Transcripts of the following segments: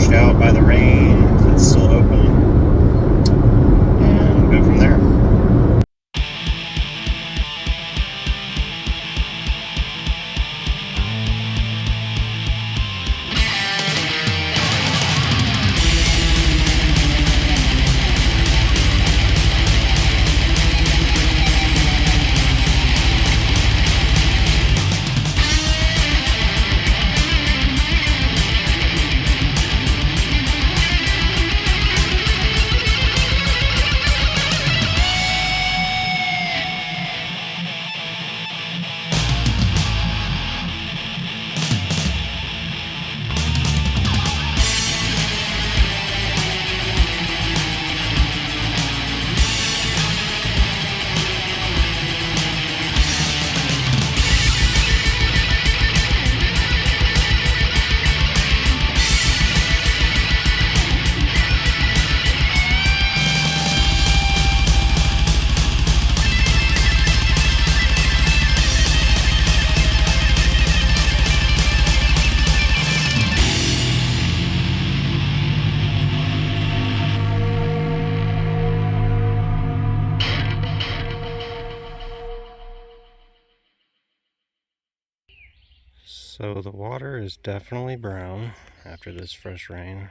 washed out by the rain, if it's still open, and go from there. So the water is definitely brown after this fresh rain.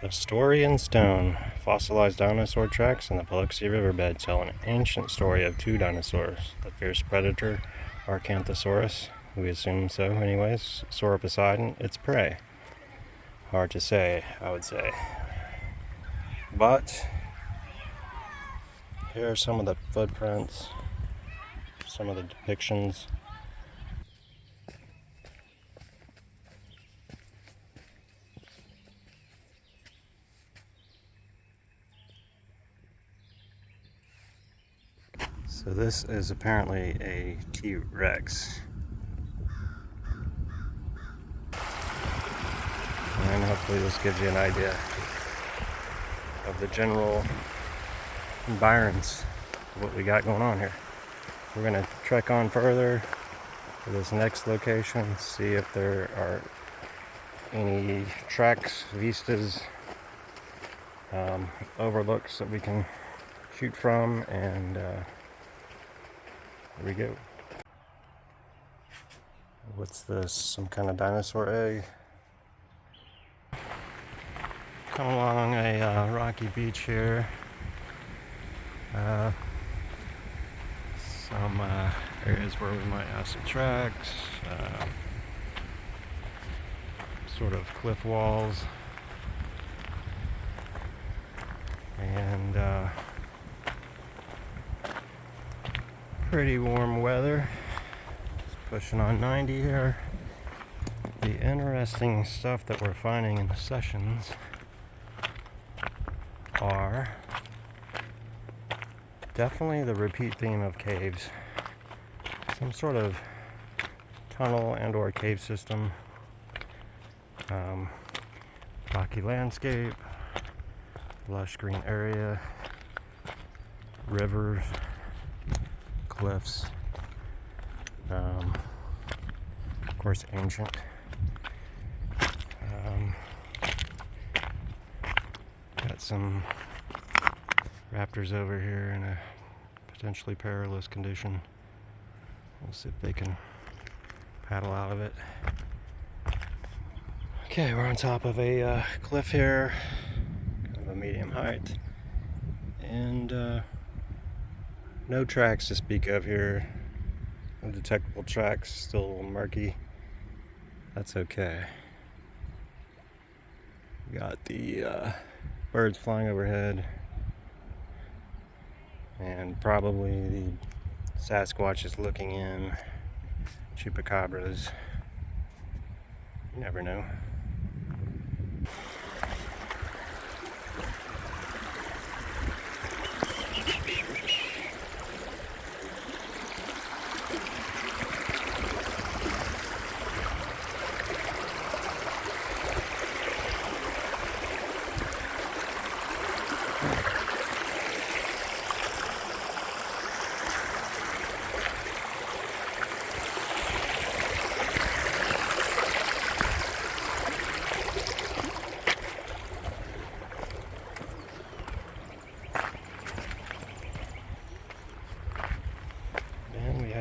A story in stone. Fossilized dinosaur tracks in the Biloxi riverbed tell an ancient story of two dinosaurs. The fierce predator, Arcanthosaurus, we assume so anyways, Sauroposeidon, its prey. Hard to say, I would say. But here are some of the footprints, some of the depictions. So this is apparently a T-Rex. And hopefully this gives you an idea of the general environs of what we got going on here. We're going to trek on further to this next location, see if there are any tracks, vistas, overlooks that we can shoot from, and here we go. What's this? Some kind of dinosaur egg? Come along a rocky beach here. Some areas where we might have some tracks, sort of cliff walls, and pretty warm weather. Just pushing on 90 here. The interesting stuff that we're finding in the sessions are definitely the repeat theme of caves. Some sort of tunnel and or cave system. Rocky landscape, lush green area, rivers, cliffs, of course ancient. Got some raptors over here in a potentially perilous condition. We'll see if they can paddle out of it. Okay, we're on top of a cliff here, kind of a medium height, and no tracks to speak of here. No detectable tracks, still a little murky. That's okay. We got the birds flying overhead, and probably the Sasquatch is looking in. Chupacabras. You never know.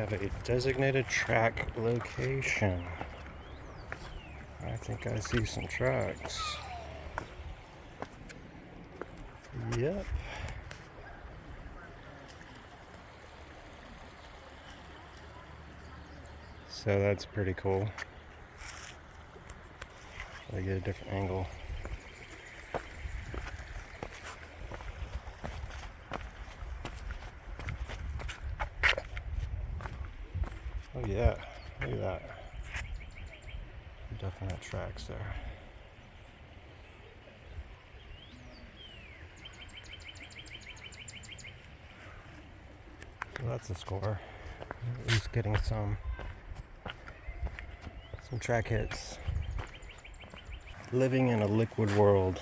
have a designated track location. I think I see some tracks. Yep. So that's pretty cool. I get a different angle. Oh yeah, look at that. Definite tracks there. So that's a score. At least getting some track hits. Living in a liquid world.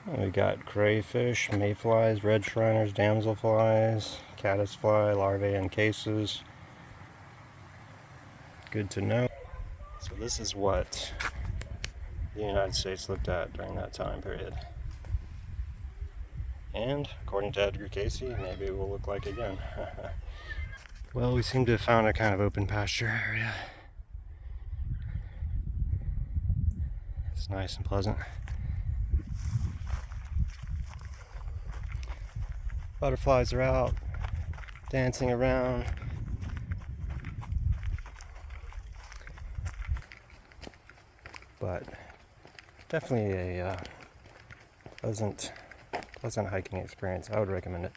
We got crayfish, mayflies, red shriners, damselflies, caddisfly, larvae and cases. Good to know. So this is what the United States looked at during that time period. And according to Edgar Casey, maybe it will look like again. Well, we seem to have found a kind of open pasture area. It's nice and pleasant. Butterflies are out, dancing around. But definitely a pleasant hiking experience. I would recommend it.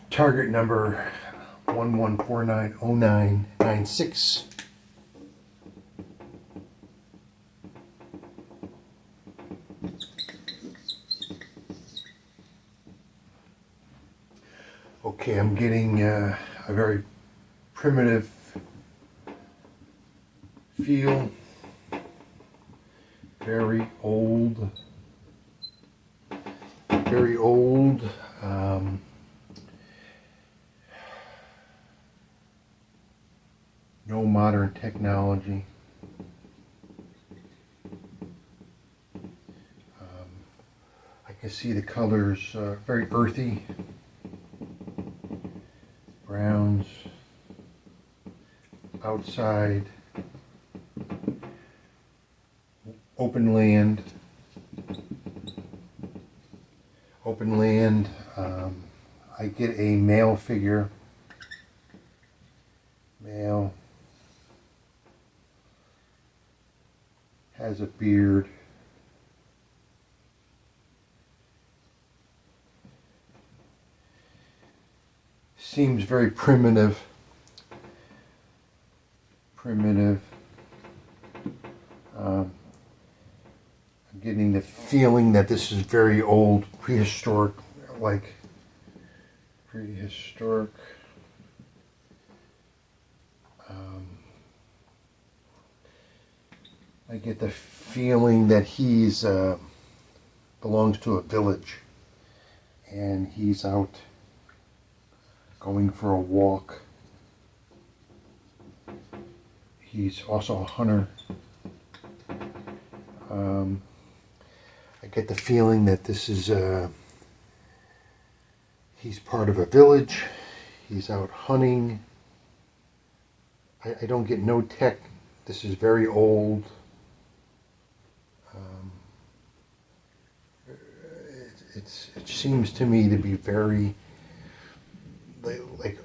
Target number 11490996. Okay, I'm getting a very primitive feel, very old, no modern technology. I can see the colors very earthy, browns, outside, open land. I get a male figure, male, has a beard, seems very primitive. I'm getting the feeling that this is very old, prehistoric. I get the feeling that he's belongs to a village, and he's out going for a walk. He's also a hunter. I get the feeling that this is he's part of a village. He's out hunting. I don't get no tech. This is very old. It seems to me to be very like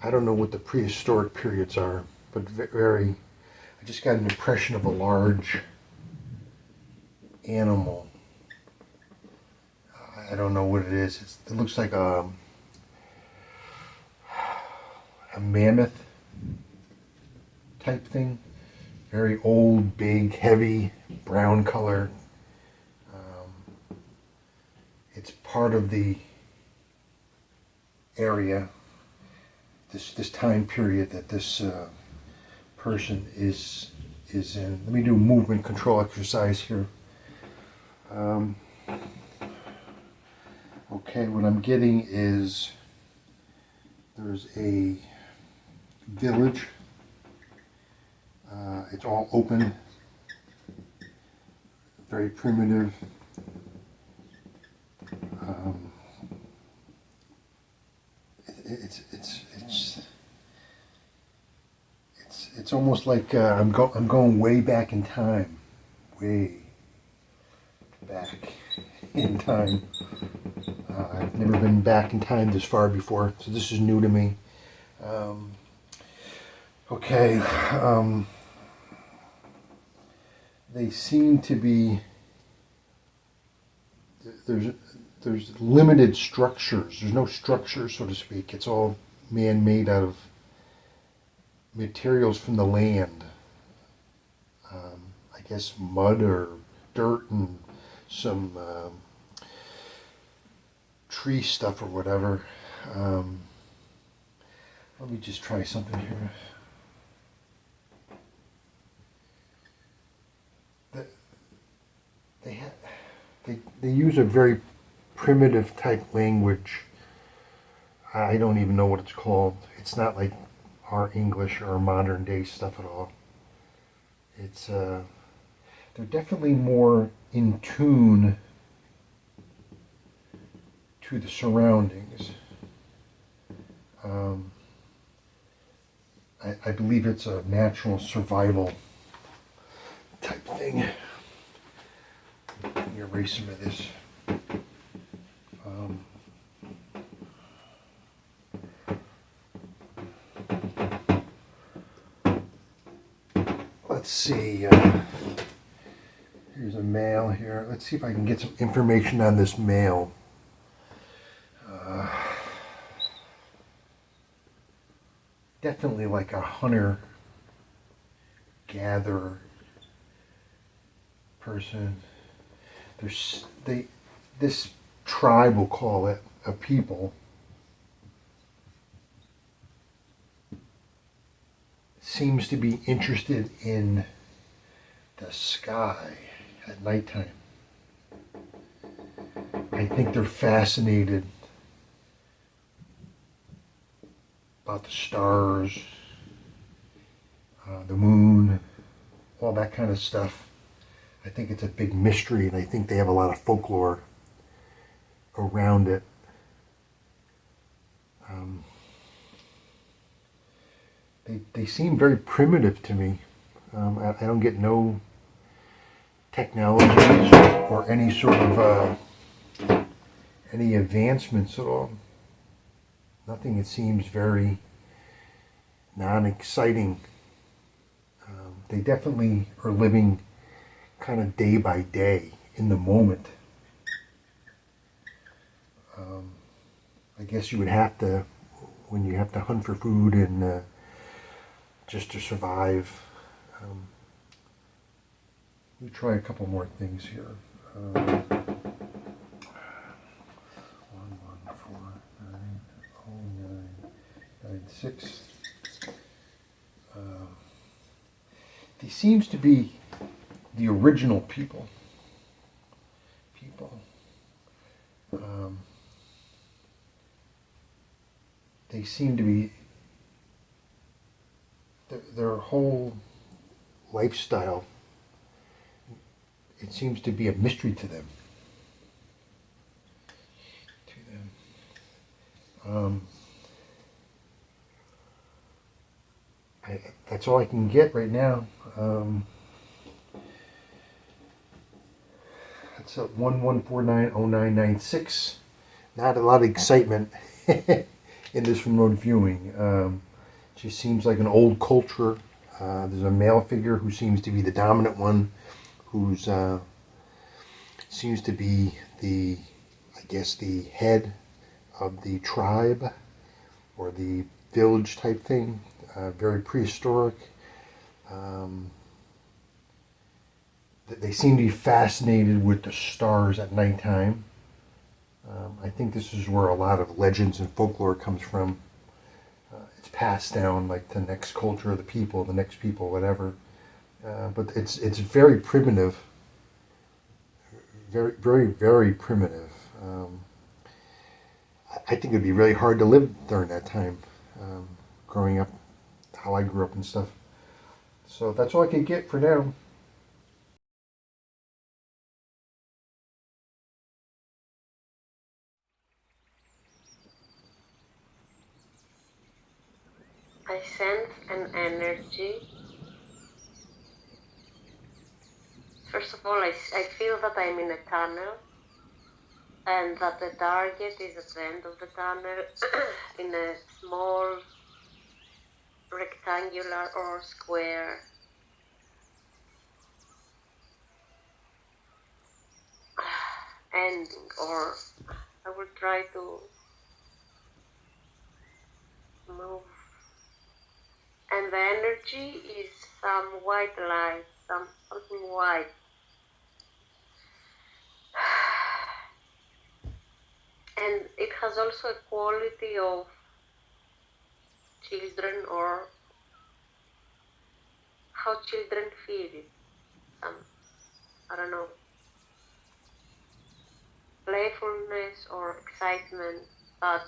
I don't know what the prehistoric periods are, but very. I just got an impression of a large animal. I don't know what it is. It looks like a mammoth type thing. Very old, big, heavy, brown color. It's part of the area, this time period that this person is in. Let me do a movement control exercise here. Okay, what I'm getting is there's a village. It's all open. very primitive. It's almost like I'm going way back in time, way back in time. I've never been back in time this far before, so this is new to me. Okay, they seem to be there's limited structures. There's no structure, so to speak. It's all man-made out of materials from the land. I guess mud or dirt and some tree stuff or whatever. Let me just try something here. They use a very primitive type language. I don't even know what it's called. It's not like our English or modern day stuff at all. It's they're definitely more in tune to the surroundings. I believe it's a natural survival type thing. Let me erase some of this. Let's see. Here's a male here. Let's see if I can get some information on this male. Definitely like a hunter-gatherer person. This tribe, we'll call it, a people, seems to be interested in the sky at nighttime. I think they're fascinated about the stars, the moon, all that kind of stuff. I think it's a big mystery, and I think they have a lot of folklore around it. They seem very primitive to me. I don't get no technologies or any sort of any advancements at all. Nothing. It seems very non-exciting. They definitely are living kind of day by day in the moment. I guess you would have to, when you have to hunt for food and just to survive. Let me try a couple more things here. 1, 1, 4, 9, 0, 9, 9, 6. He seems to be the original people. They seem to be, their whole lifestyle, it seems to be a mystery to them. That's all I can get right now. It's at 11490996. Not a lot of excitement in this remote viewing. Just seems like an old culture. There's a male figure who seems to be the dominant one, who's seems to be the, I guess, the head of the tribe or the village type thing. Very prehistoric. They seem to be fascinated with the stars at nighttime. I think this is where a lot of legends and folklore comes from. It's passed down like to the next culture, the next people, whatever. But it's very primitive. Very, very, very primitive. I think it'd be really hard to live during that time, growing up, how I grew up and stuff. So that's all I can get for now. and energy. First of all, I feel that I'm in a tunnel, and that the target is at the end of the tunnel in a small rectangular or square ending, or I will try to move. And the energy is some white light, something white. And it has also a quality of children, or how children feel it. I don't know, playfulness or excitement, but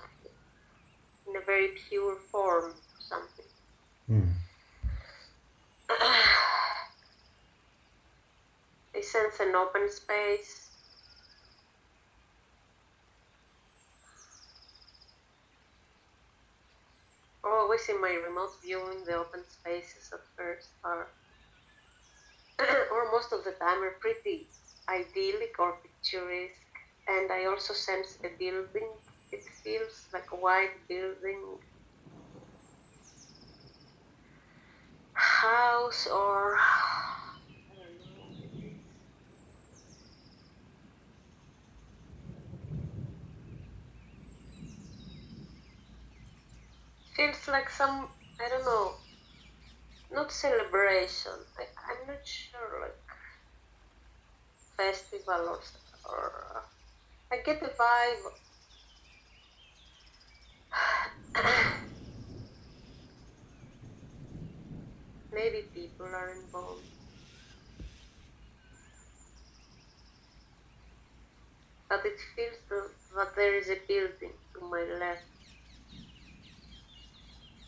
in a very pure form or something. I sense an open space. Always in my remote viewing, the open spaces at first are, or most of the time, are pretty idyllic or picturesque. And I also sense a building. It feels like a white building, house, or I don't know what it is. Feels like some, I don't know, not celebration. I'm not sure, like festival or I get the vibe. Maybe people are involved. But it feels that there is a building to my left.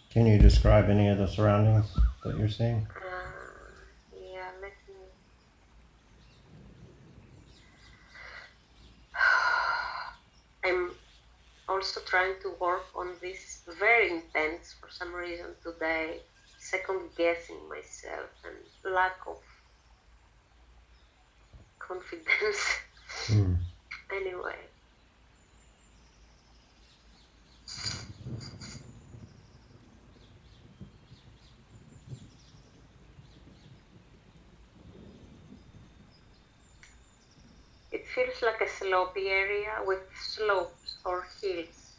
Can you describe any of the surroundings that you're seeing? Yeah, let me. I'm also trying to work on this very intense, for some reason today, second guessing myself and lack of confidence. Anyway. It feels like a slopey area with slopes or hills.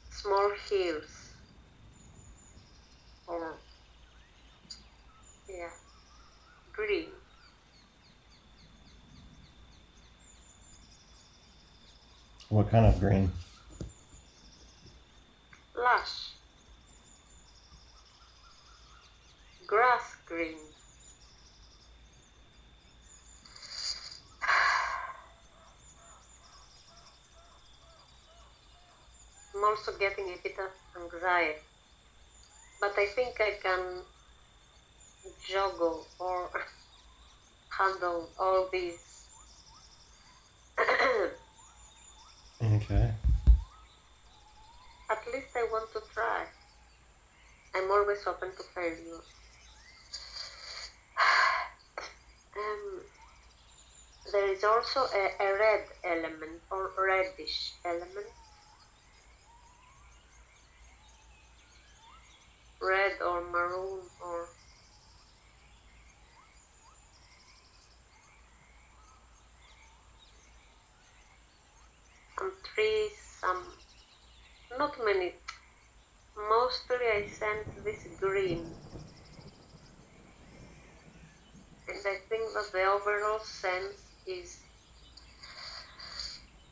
Small hills. Or, yeah, green. What kind of green? Lush. Grass green. I'm also getting a bit of anxiety, but I think I can juggle or handle all these. Okay. At least I want to try. I'm always open to failure. There is also a red element or reddish element. Red or maroon or some trees, some, not many. Mostly I sense this green. And I think that the overall sense is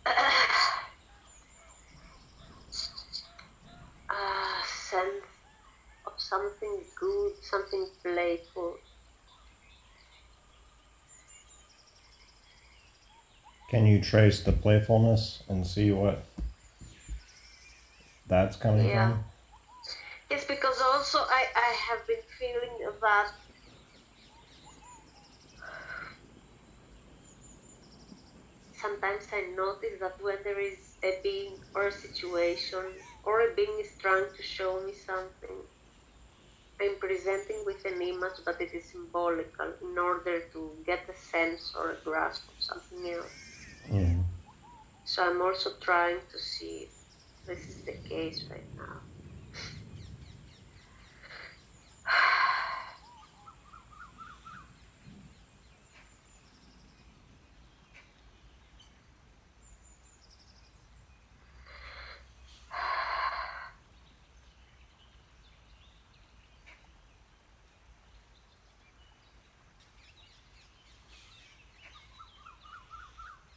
a sense of something good, something playful. Can you trace the playfulness and see what that's coming from? Yes, because also I have been feeling that sometimes I notice that when there is a being or a situation or a being is trying to show me something. I'm presenting with an image, but it is symbolical in order to get a sense or a grasp of something else. Mm. So I'm also trying to see if this is the case right now.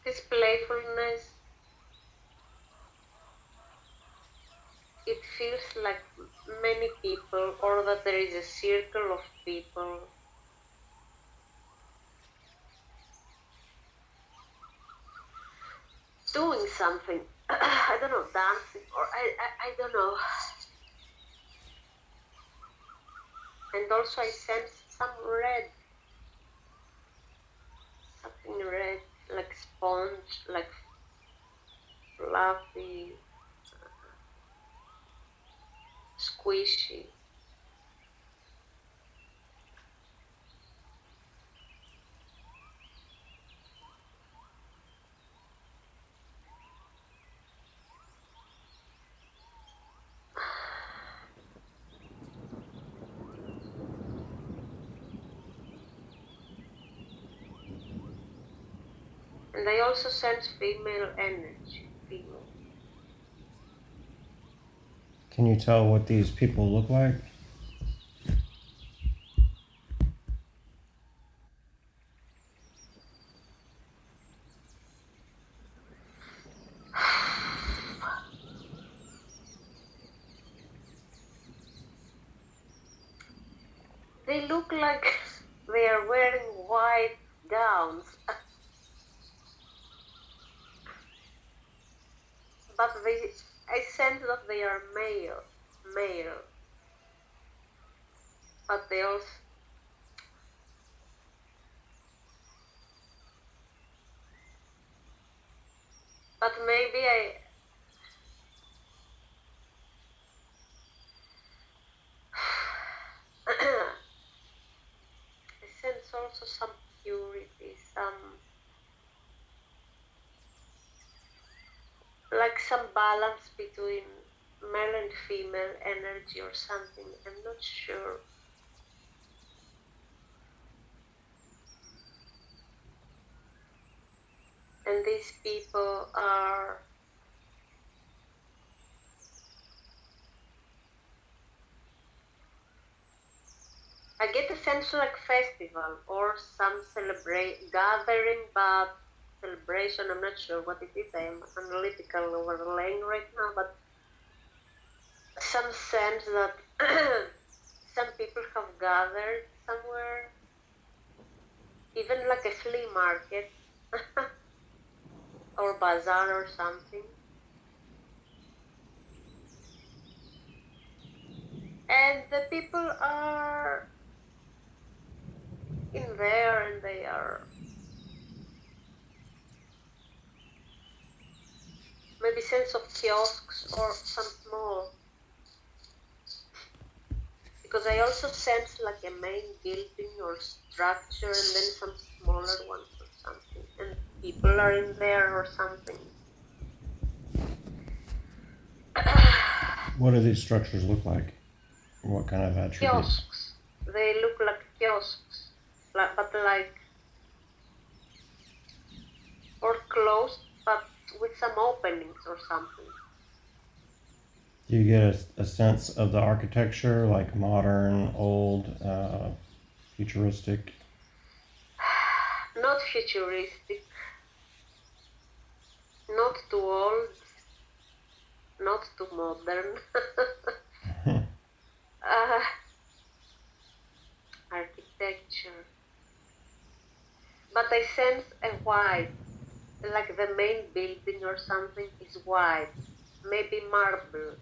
This playfulness, it feels like many people, or that there is a circle of people doing something. I don't know, dancing, or I don't know. And also I sense some red, something red, like sponge, like fluffy, squishy. And I also sense female energy, female. Can you tell what these people look like? They look like they are wearing white gowns, but I sense that they are male, but they also, but maybe I sense also some purity, like some balance between male and female energy or something. I'm not sure. And these people are, I get a sense like festival or some gathering, but celebration. I'm not sure what it is. I am analytical overlaying right now, but some sense that some people have gathered somewhere, even like a flea market or bazaar or something. And the people are in there and they are maybe sense of kiosks or some small, because I also sense like a main building or structure and then some smaller ones or something, and people are in there or something. What do these structures look like? What kind of attributes? Kiosks. They look like kiosks, but like, or closed, but with some openings or something. Do you get a sense of the architecture, like modern, old, futuristic? Not futuristic, not too old, not too modern. Architecture. But I sense a white, like the main building or something is white, maybe marble,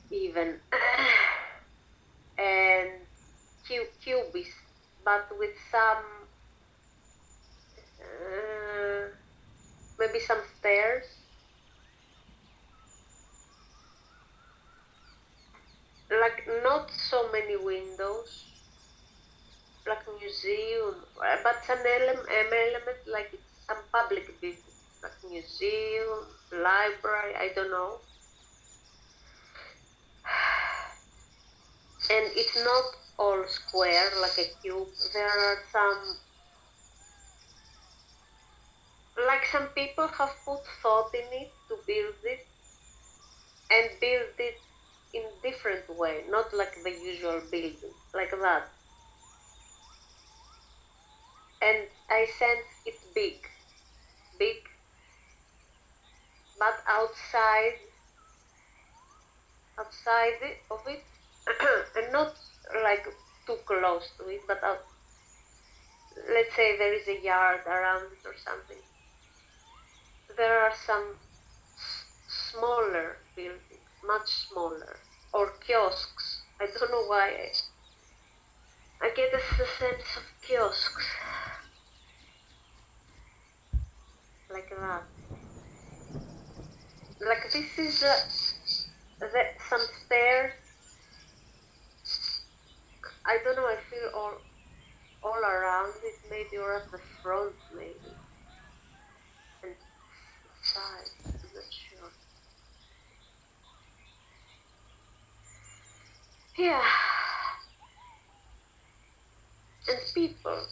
even, and cubes, but with some, maybe some stairs. not so many windows, like museum, but some element like some public buildings, like museum, library, I don't know. And it's not all square like a cube. There are some people have put thought in it to build it, and build it in different way, not like the usual building, like that. And I sense it's big, but outside of it, and not like too close to it, but let's say there is a yard around it or something. There are some smaller buildings, much smaller, or kiosks. I don't know why I get a sense of kiosks, like that. Like this is some stairs. I don't know. I feel all around it, maybe, or at the front, maybe, and side. I'm not sure. Yeah. And people.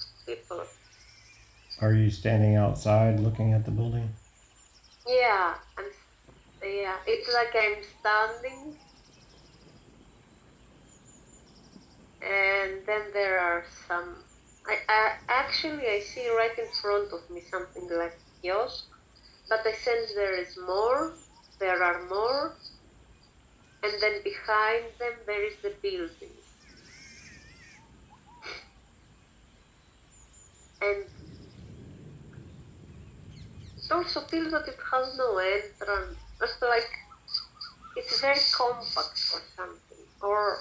Are you standing outside looking at the building? Yeah, it's like I'm standing, and then there are some. I see right in front of me something like kiosk, but I sense there are more, and then behind them there is the building. And it also feels that it has no entrance. Just like it's very compact or something. Or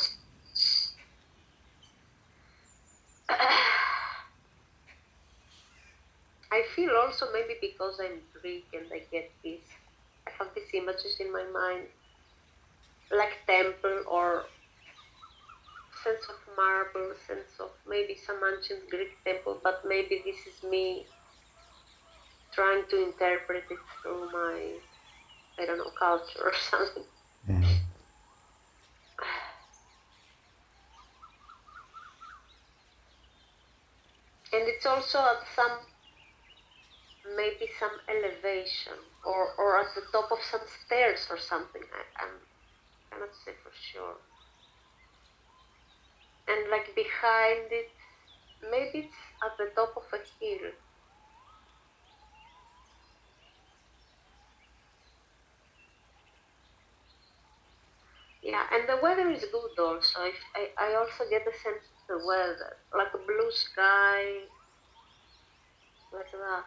I feel also maybe because I'm Greek and I have these images in my mind, like temple or sense of marble, sense of maybe some ancient Greek temple, but maybe this is me trying to interpret it through my, I don't know, culture or something. Mm-hmm. And it's also at maybe some elevation, or at the top of some stairs or something. I cannot say for sure. And like behind it, maybe it's at the top of a hill. Yeah, and the weather is good also. I also get a sense of the weather, like a blue sky, like that.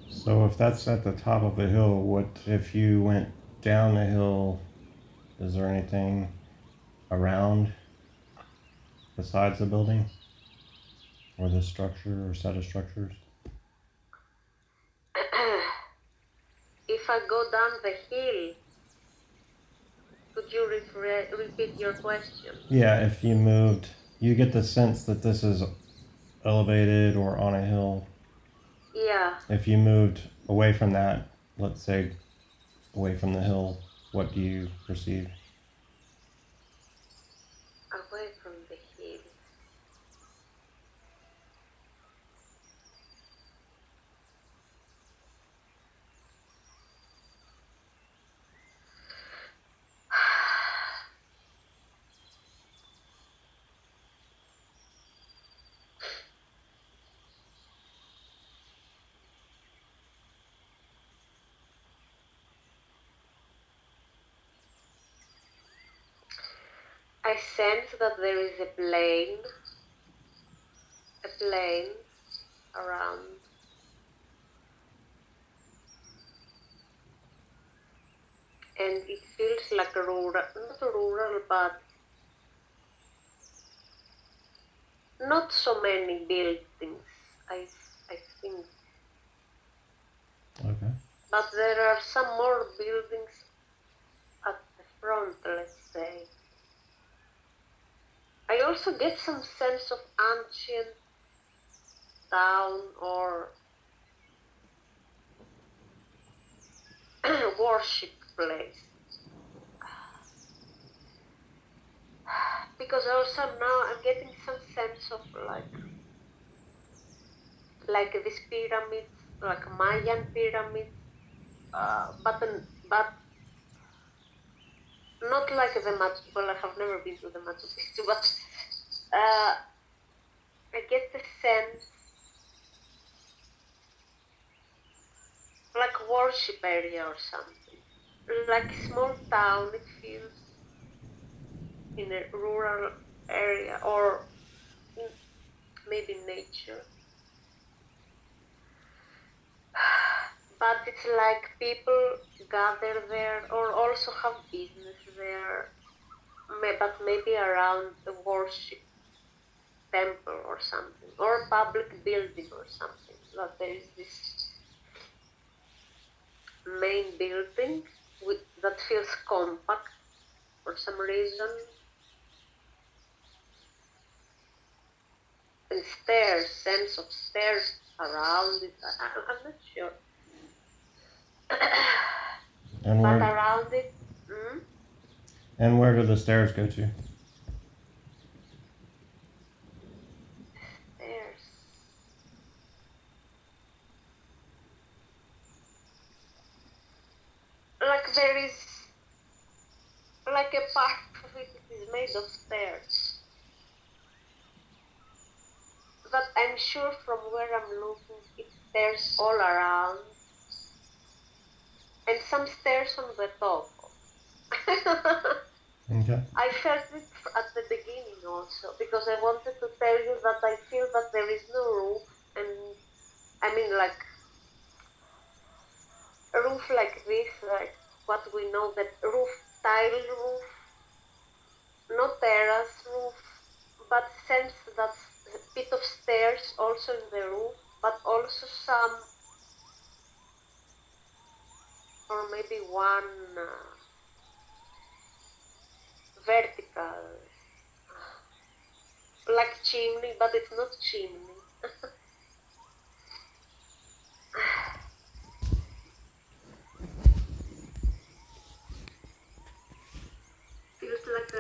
So if that's at the top of a hill, what if you went down the hill? Is there anything around besides the building or the structure or set of structures? If I go down the hill, could you repeat your question? Yeah, if you moved, you get the sense that this is elevated or on a hill. Yeah. If you moved away from that, let's say away from the hill, what do you perceive? Away from the hill. I sense that there is a plane around. And it feels like not rural, but not so many buildings. I think. Okay. But there are some more buildings at the front, let's say. I also get some sense of ancient town or worship place. Because also now I'm getting some sense of like these pyramids, like Mayan pyramids, but not like the Machu. Well, I have never been to the Machu Picchu, but I get the sense like worship area or something, like a small town. It feels in a rural area or in, maybe nature. But it's like people gather there or also have business there, but maybe around the worship temple or something, or public building or something. That there is this main building that feels compact for some reason, and stairs, sense of stairs around it. I'm not sure. And But where around it, and where do the stairs go to? stairs. Like there is like a part of it is made of stairs. That I'm sure from where I'm looking, it's stairs all around, and some stairs on the top. Okay. I felt it at the beginning also because I wanted to tell you that I feel that there is no roof, and I mean like a roof like this, like what we know that roof, tile roof, not terrace roof, but sense that a bit of stairs also in the roof, but also some, or maybe one vertical, like chimney, but it's not chimney. Feels like a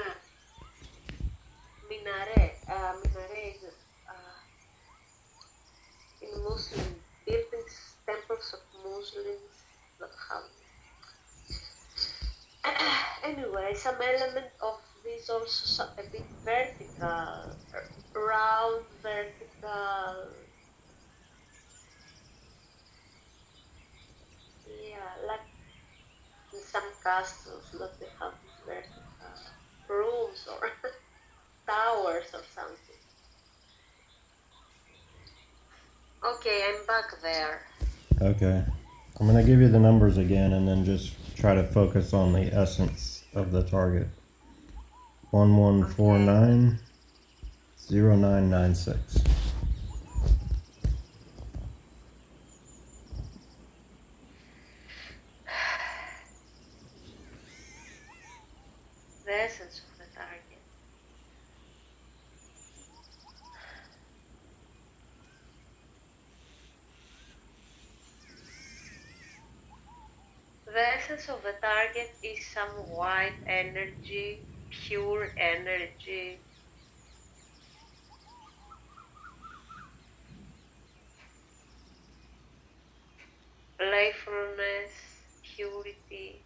minaret. Minaret is in Muslim buildings, temples of Muslims that have. Anyway, some element of this also a bit vertical, round, vertical. Yeah, like in some castles that they have these vertical rooms or towers or something. Okay, I'm back there. Okay. I'm gonna give you the numbers again, and then just try to focus on the essence of the target. 11490996. The essence of the target. The essence of the target is some white energy, pure energy, playfulness, purity.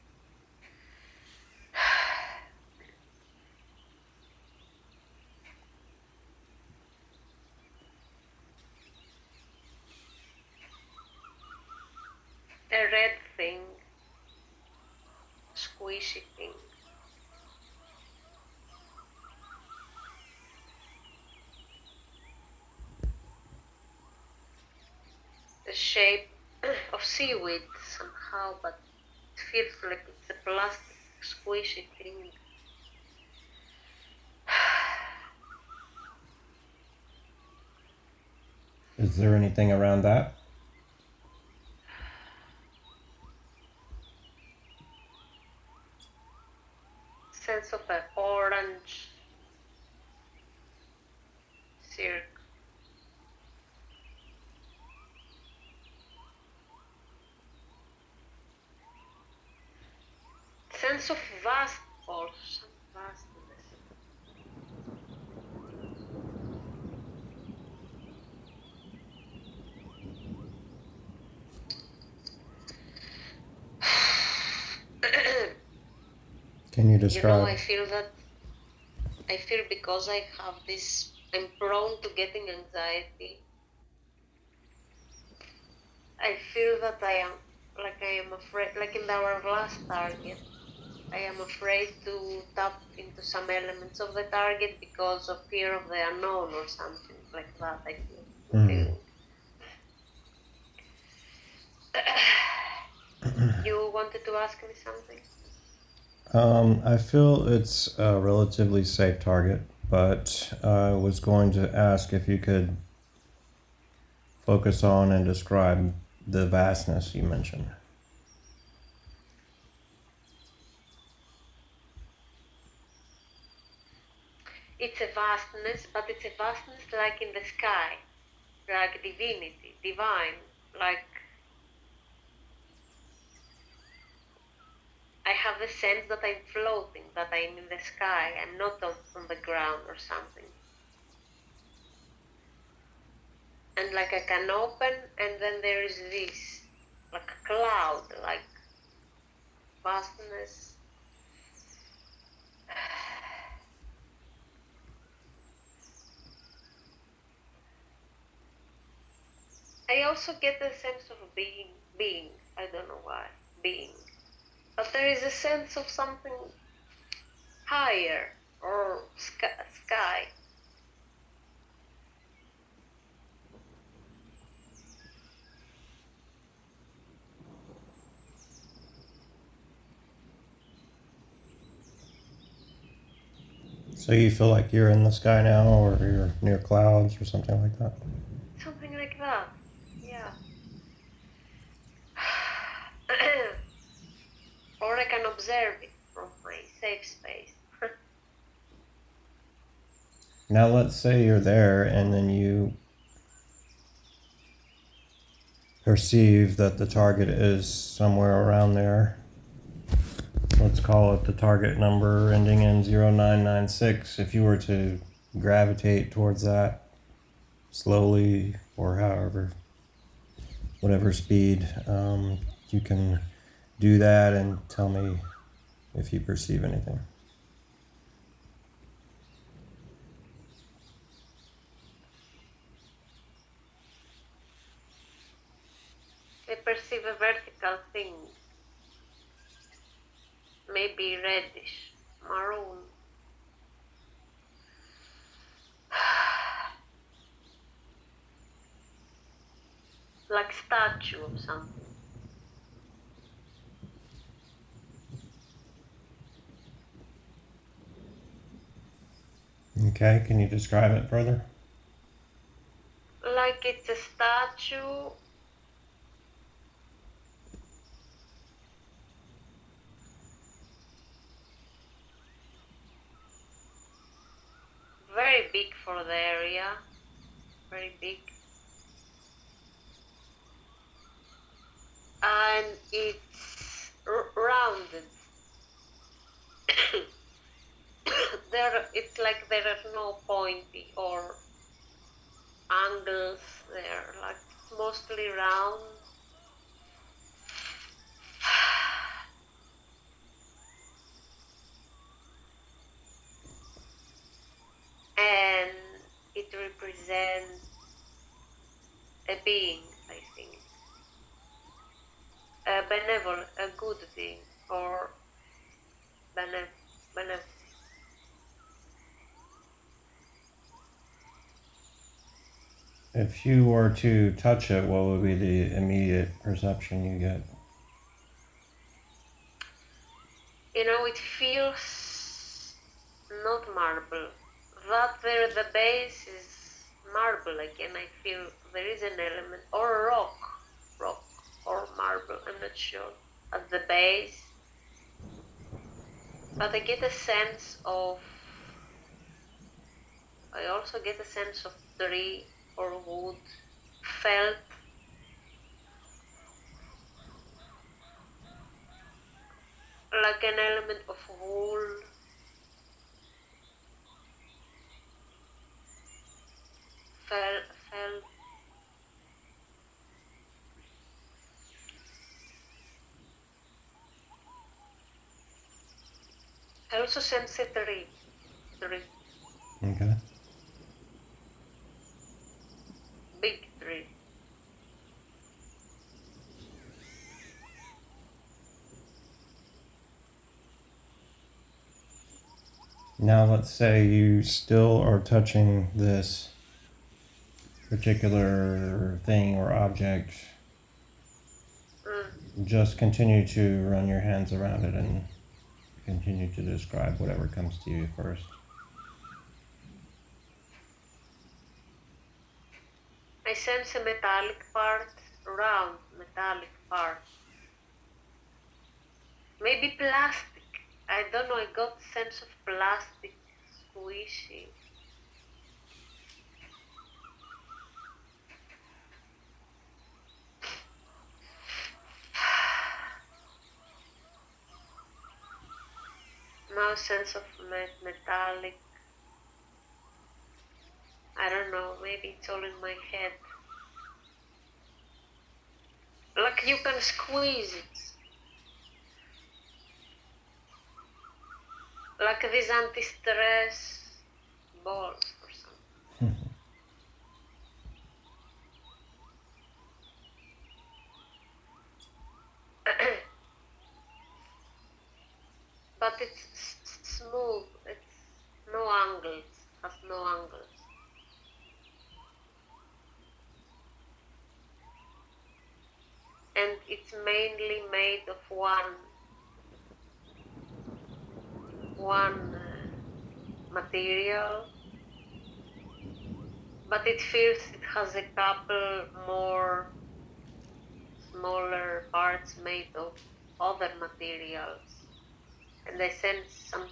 A red thing, squishy thing. The shape of seaweed somehow, but it feels like it's a plastic squishy thing. Is there anything around that? sense of an orange circle. Sense of vast also, some vastness. Can you You know, describe? I feel because I have this, I'm prone to getting anxiety. I feel that I am afraid, like in our last target, I am afraid to tap into some elements of the target because of fear of the unknown or something like that. I feel. I'm feeling. You wanted to ask me something? I feel it's a relatively safe target, but I was going to ask if you could focus on and describe the vastness you mentioned. It's a vastness, but it's a vastness like in the sky, like divinity, divine, like I have the sense that I'm floating, that I'm in the sky, I'm not on the ground or something. And like I can open, and then there is this, like a cloud, like vastness. I also get a sense of being. I don't know why, being. But there is a sense of something higher or sky. So you feel like you're in the sky now, or you're near clouds, or something like that? Something like that, yeah. Or I can observe it from my safe space. Now let's say you're there and then you perceive that the target is somewhere around there. Let's call it the target number ending in 0996. If you were to gravitate towards that slowly or however, whatever speed, you can do that and tell me if you perceive anything. I perceive a vertical thing, maybe reddish, maroon. Like statue of something. Okay, can you describe it further? Like it's a statue. Very big for the area. Very big. And it's rounded. It's like there are no pointy or angles there. Like it's mostly round. And it represents a being, I think. A benevolent, a good being, or benevolent. If you were to touch it, what would be the immediate perception you get? You know, it feels not marble. That there, the base is marble again. I feel there is an element, or rock, or marble. I'm not sure. At the base, But I get a sense of, I also get a sense of tree or wood, felt, like an element of wool, felt. I also sense a tree. Okay. Big tree. Now let's say you still are touching this particular thing or object. Just continue to run your hands around it and continue to describe whatever comes to you first. I sense a metallic part, round metallic part. Maybe plastic. I don't know, I got sense of plastic, squishy. Now sense of metallic. I don't know, maybe it's all in my head. Like you can squeeze it. Like these anti-stress balls or something. But it's smooth, it's no angles, has no angles. And it's mainly made of one material, but it feels it has a couple more smaller parts made of other materials. And I sense some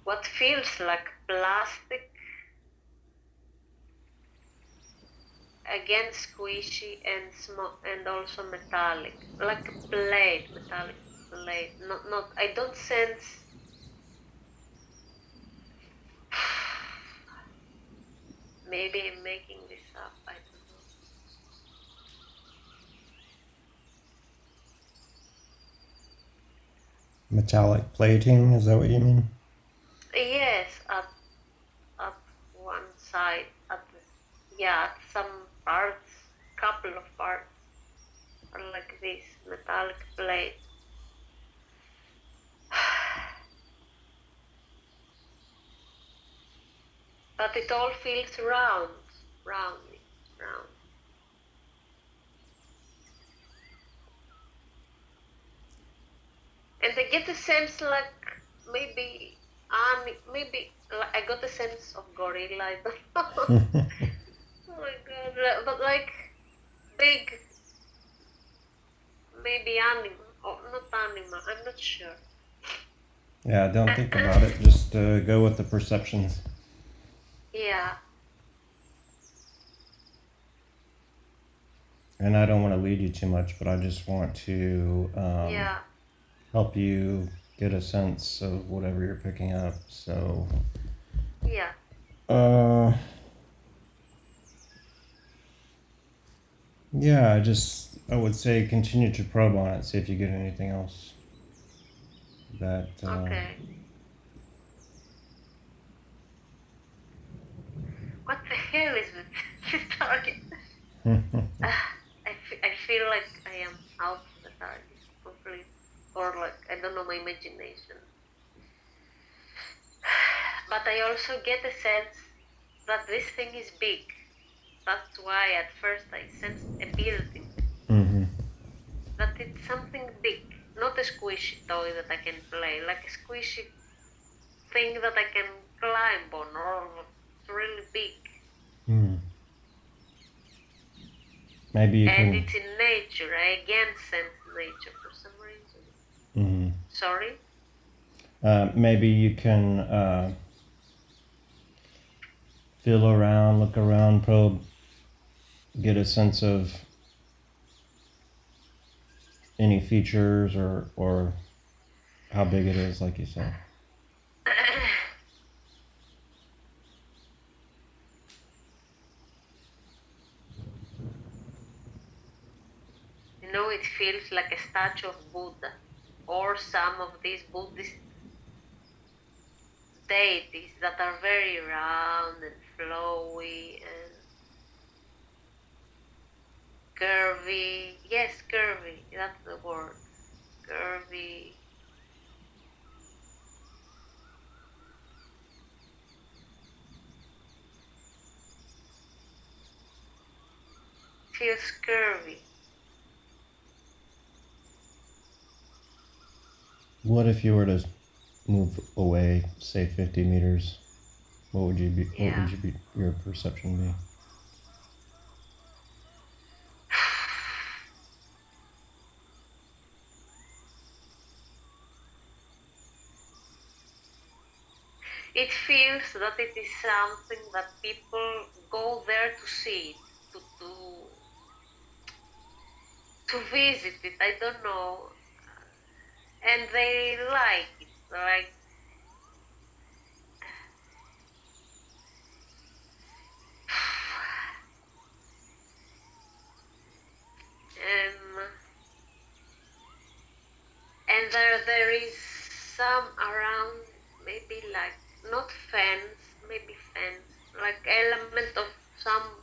what feels like plastic, again squishy and also metallic, like a blade, metallic blade. Not I don't sense. Maybe I'm making this up, I don't know. Metallic plating, is that what you mean? Yes, at one side, at some parts, couple of parts are like this metallic plate. But it all feels round. And I get a sense like maybe I got a sense of gorilla. I don't know. Oh my god! But like big, maybe animal or not animal. I'm not sure. Yeah, don't think about it. Just go with the perceptions. Yeah. And I don't want to lead you too much, but I just want to help you get a sense of whatever you're picking up. So, yeah. Yeah, I would say continue to probe on it, see if you get anything else that. Okay. What the hell is with this target? I feel like I am out of the target completely, or like I don't know, my imagination. But I also get a sense that this thing is big. That's why at first I sensed a building. Mm-hmm. That it's something big, not a squishy toy that I can play, like a squishy thing that I can climb on, or it's really big. Mm. Maybe you And can. it's in nature. I again sense nature for some reason. Mm-hmm. Sorry? Maybe you can feel around, look around, probe, get a sense of any features or how big it is, like you said. You know, it feels like a statue of Buddha or some of these Buddhist deities that are very round and flowy and curvy. Yes, curvy, that's the word. Curvy. Feels curvy. What if you were to move away, say 50 meters? What would your perception be? It feels that it is something that people go there to see, to visit it. I don't know, and they like it. Like and there is some around, maybe like not fence, maybe fence, like element of some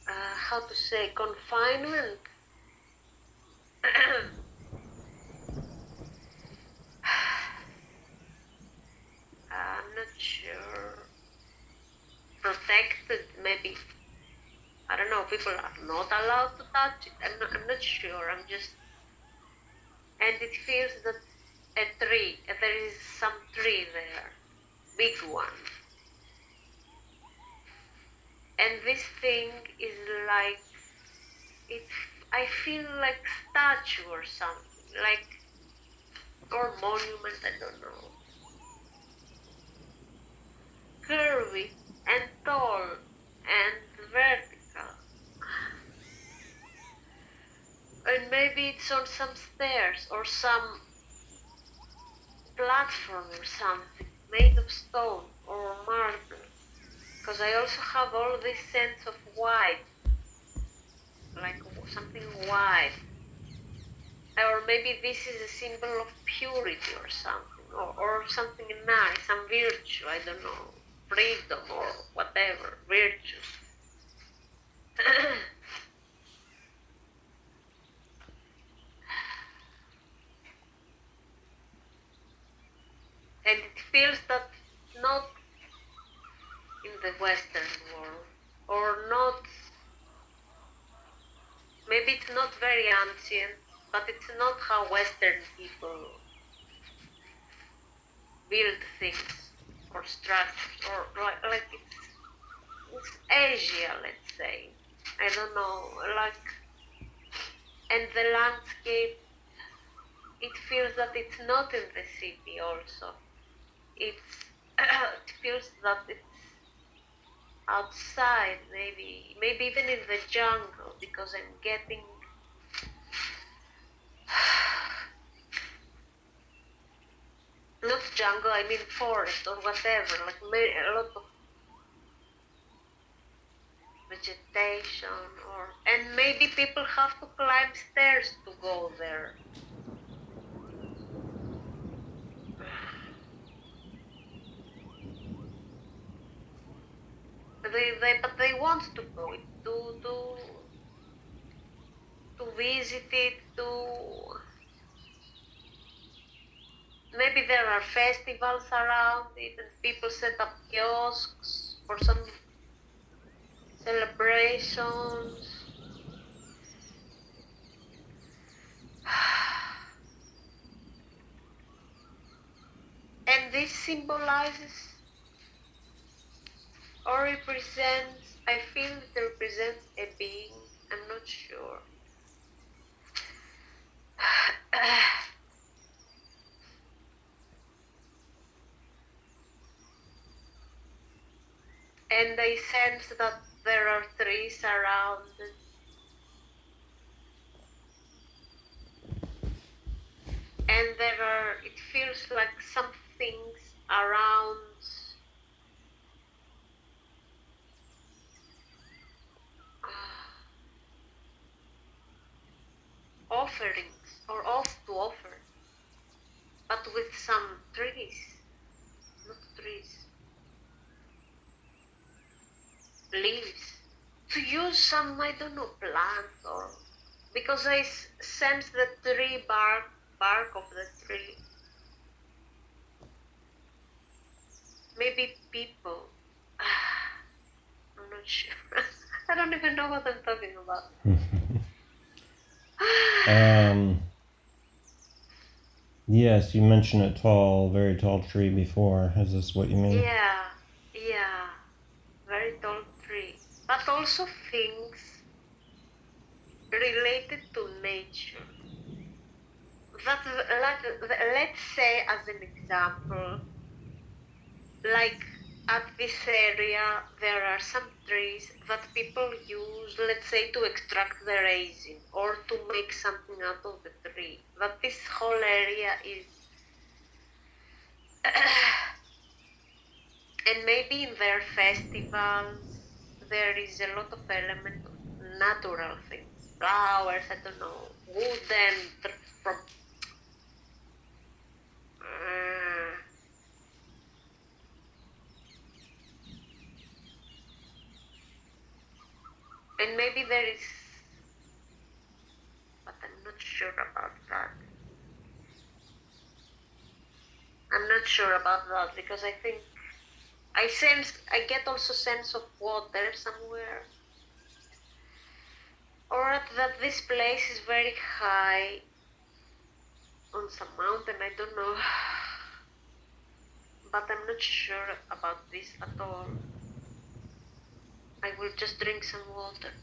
how to say, confinement. I'm not sure. Protected, maybe. I don't know. People are not allowed to touch it. I'm not sure. I'm just. And it feels that a tree. There is some tree there, big one. And this thing is like. It. I feel like statue or something, like or monument. I don't know. Curvy and tall and vertical. And maybe it's on some stairs or some platform or something made of stone or marble. Because I also have all this sense of white, like something white. Or maybe this is a symbol of purity or something, or something nice, some virtue, I don't know, freedom or whatever, virtue. And it feels that not in the Western world, or not, maybe it's not very ancient, but it's not how Western people build things or structures, or like it's Asia, let's say. I don't know, like, and the landscape, it feels that it's not in the city also. It's, it feels that it's outside, maybe even in the jungle, because I'm getting not jungle, I mean forest or whatever, like a lot of vegetation, or and maybe people have to climb stairs to go there. But they want to go to visit it, to maybe there are festivals around it and people set up kiosks for some celebrations. And this symbolizes or represents, I feel it represents a being, I'm not sure. and I sense that there are trees around. And it feels like some things around offerings or off to offer, but with some trees, not trees, leaves. To use some, I don't know, plant or, because I sense the tree bark of the tree. Maybe people. I'm not sure. I don't even know what I'm talking about. Yes, you mentioned a tall, very tall tree before. Is this what you mean? Yeah, very tall tree. But also things related to nature. That, let's say, as an example, like at this area, there are some trees that people use, let's say, to extract the resin or to make something out of the tree. That this whole area is, and maybe in their festivals, there is a lot of element of natural things, flowers, I don't know, wooden, from and maybe there is, but I'm not sure about that. I'm not sure about that because I think I get also sense of water somewhere, or that this place is very high on some mountain, I don't know, but I'm not sure about this at all. I will just drink some water.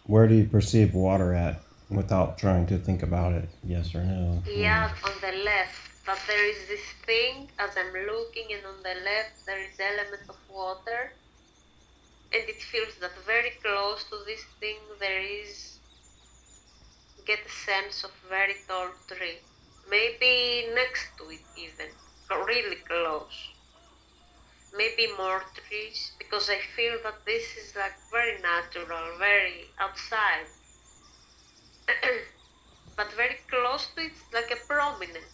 Where do you perceive water at without trying to think about it? Yes or no? Yeah, on the left. But there is this thing as I'm looking, and on the left there is element of water, and it feels that very close to this thing there is, get a sense of very tall tree. Maybe next to it even, really close. Maybe more trees, because I feel that this is like very natural, very outside. But very close to it, like a prominent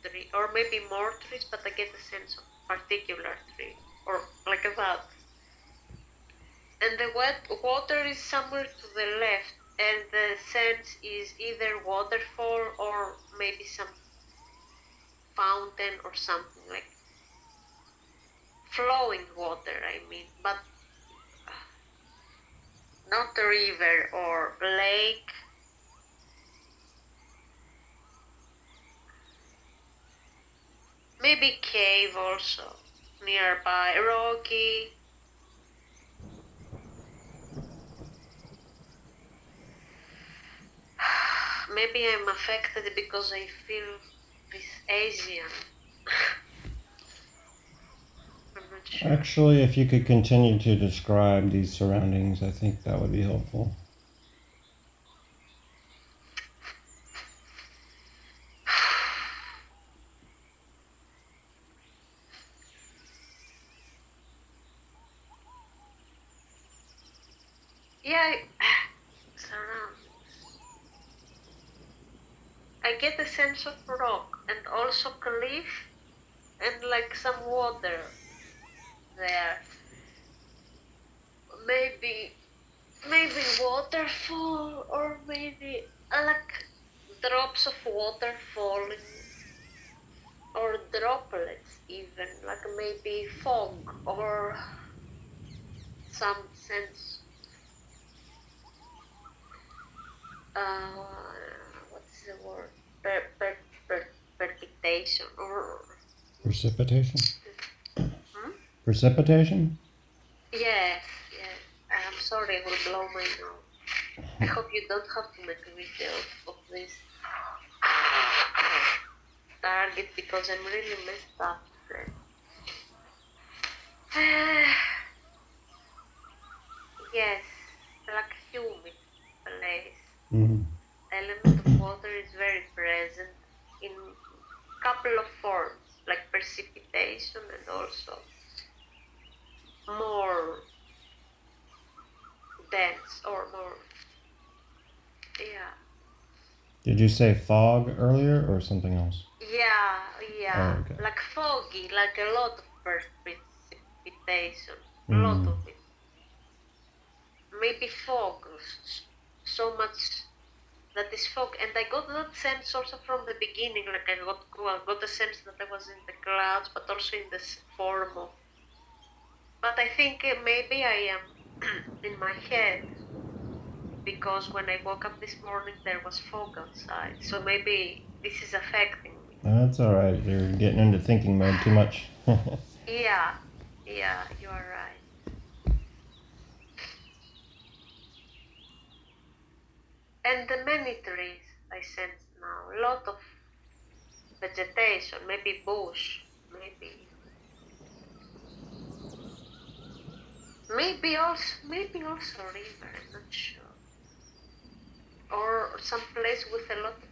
tree, or maybe more trees, but I get a sense of particular tree, or like that. And the water is somewhere to the left, and the sense is either waterfall or maybe some fountain or something, like flowing water, I mean, but not a river or lake. Maybe cave also, nearby, rocky. Maybe I'm affected because I feel this Asian. I'm not sure. Actually, if you could continue to describe these surroundings, I think that would be helpful. Yeah, surroundings. I get a sense of rock and also cliff and like some water there. Maybe waterfall, or maybe like drops of water falling, or droplets even, like maybe fog or some sense. What is the word? Precipitation or Precipitation? Precipitation? Yes, yes. I'm sorry, I will blow my nose. I hope you don't have to make a video of this target because I'm really messed up today. Yes, like humid place. Mm-hmm. Element of water is very present in couple of forms, like precipitation and also more dense or more, yeah. Did you say fog earlier or something else? Yeah, yeah, Oh, okay. like foggy, like a lot of precipitation, a lot Mm. of it. Maybe fog, so much that is fog, and I got that sense also from the beginning. Like I got a sense that I was in the clouds, but also in this form of. But I think maybe I am in my head because when I woke up this morning there was fog outside, so maybe this is affecting me. That's all right. You're getting into thinking mode too much. Yeah, yeah, you are right. And the many trees I sense now, a lot of vegetation, maybe bush, maybe also river, I'm not sure, or some place with a lot of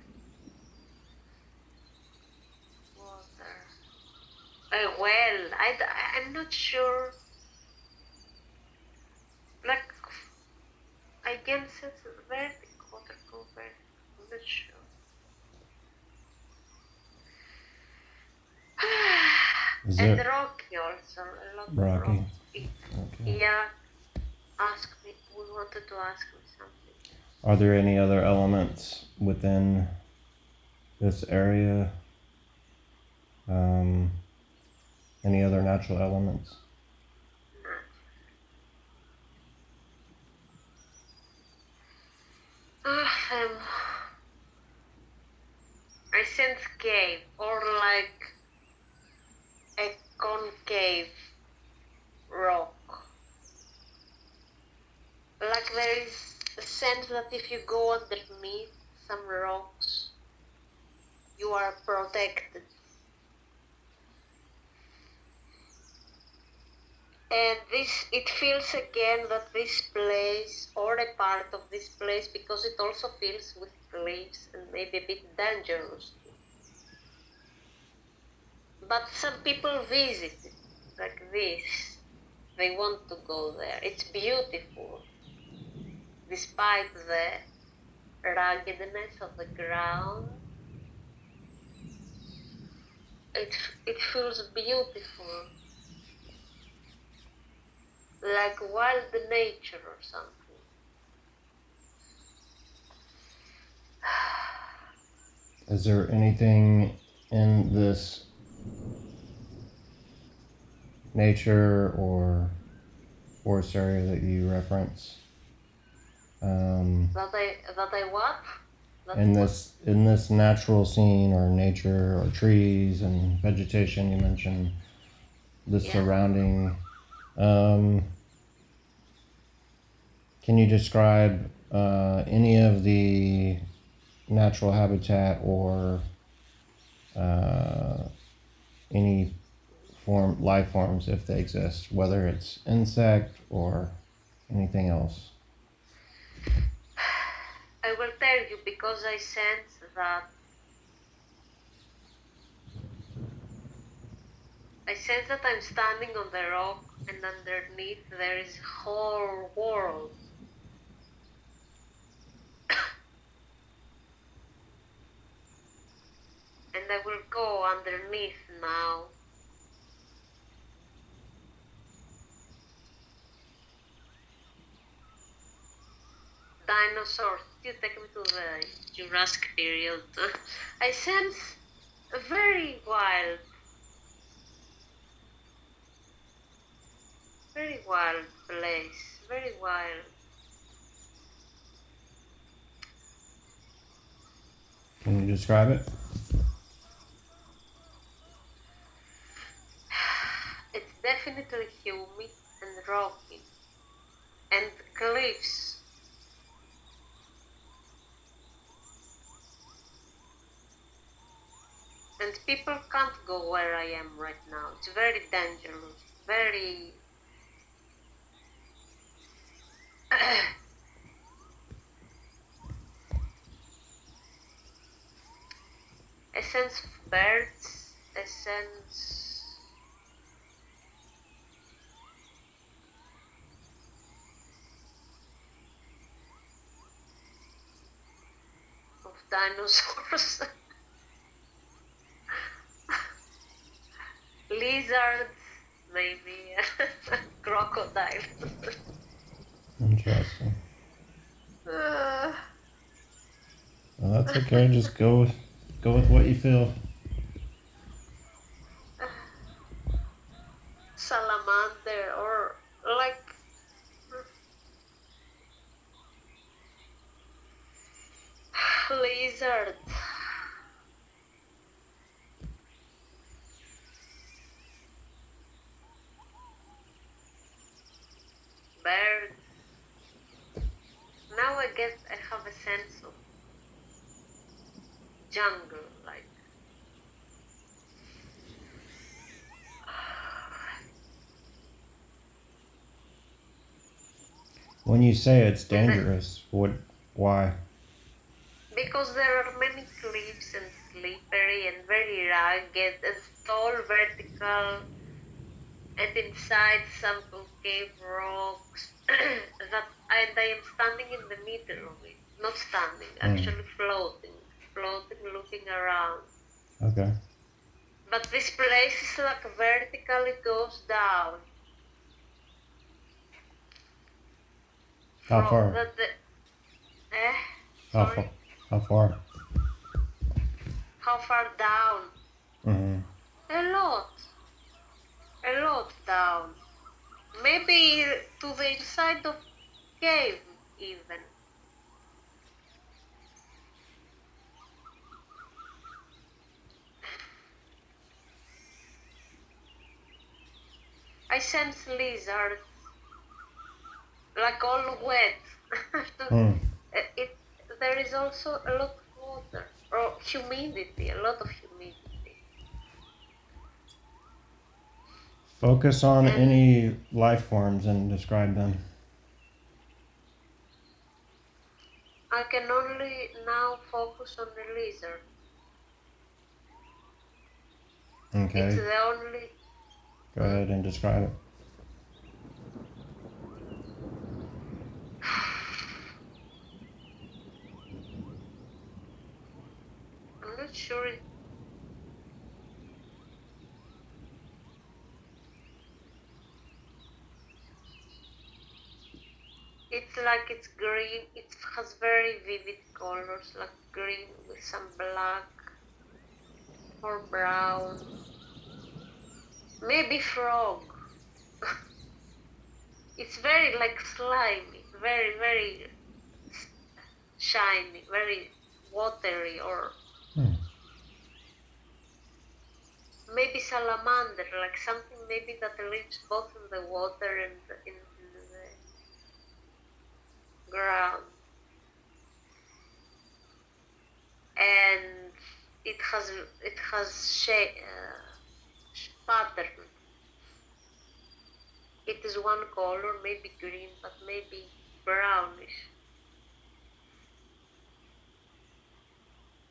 water. Well, I'm not sure. Like I can sense vertical water go vertical. I'm not sure. Is And there rocky also, a lot of Rocky? rocks. Okay. Yeah, ask me. We wanted to ask me something. Are there any other elements within this area? Um, any other natural elements? Um, I sense cave or like a concave rock. Like there is a sense that if you go underneath some rocks, you are protected. And it feels again that this place, or a part of this place, because it also fills with cliffs and maybe a bit dangerous. But some people visit it like this. They want to go there. It's beautiful, despite the ruggedness of the ground. It feels beautiful, like wild nature or something. Is there anything in this nature or forest area that you reference? That I what? In this natural scene or nature or trees and vegetation, you mentioned the surrounding. Can you describe any of the natural habitat or any life forms if they exist, whether it's insect or anything else? I will tell you because I sense that I'm standing on the rock and underneath there is a whole world. And I will go underneath now. Dinosaurs, you take me to the Jurassic period. I sense a very wild place, very wild. Can you describe it? It's definitely And people can't go where I am right now. It's very dangerous, very a sense of birds, a sense of dinosaurs, lizards, maybe crocodiles. Interesting. Uh, Well, that's okay. Just go with what you feel. salamander or like lizard. Birds. Now I guess I have a sense of jungle, like When you say it's and dangerous, why? because there are many cliffs and slippery and very rugged and tall vertical and inside some concave rocks and I am standing in the middle of it. Not standing, actually floating, looking around. Okay. But this place is like vertically goes down. How far? Eh? How Sorry? far? How far? How far down? Mm-hmm. A lot down. Maybe to the inside of cave even. I sense lizards, like all wet. Hmm. There is also a lot of water, or humidity, a lot of humidity. Focus on And any life forms and describe them. I can only now focus on the lizard. It's Okay. the only. Go ahead and describe it. I'm not sure. It's like it's green. It has very vivid colors, like green with some black or brown. Maybe frog. It's very like slimy, very, very shiny, very watery, or maybe salamander, like something maybe that lives both in the water and in the ground. And it has pattern. It is one color, maybe green, but maybe brownish,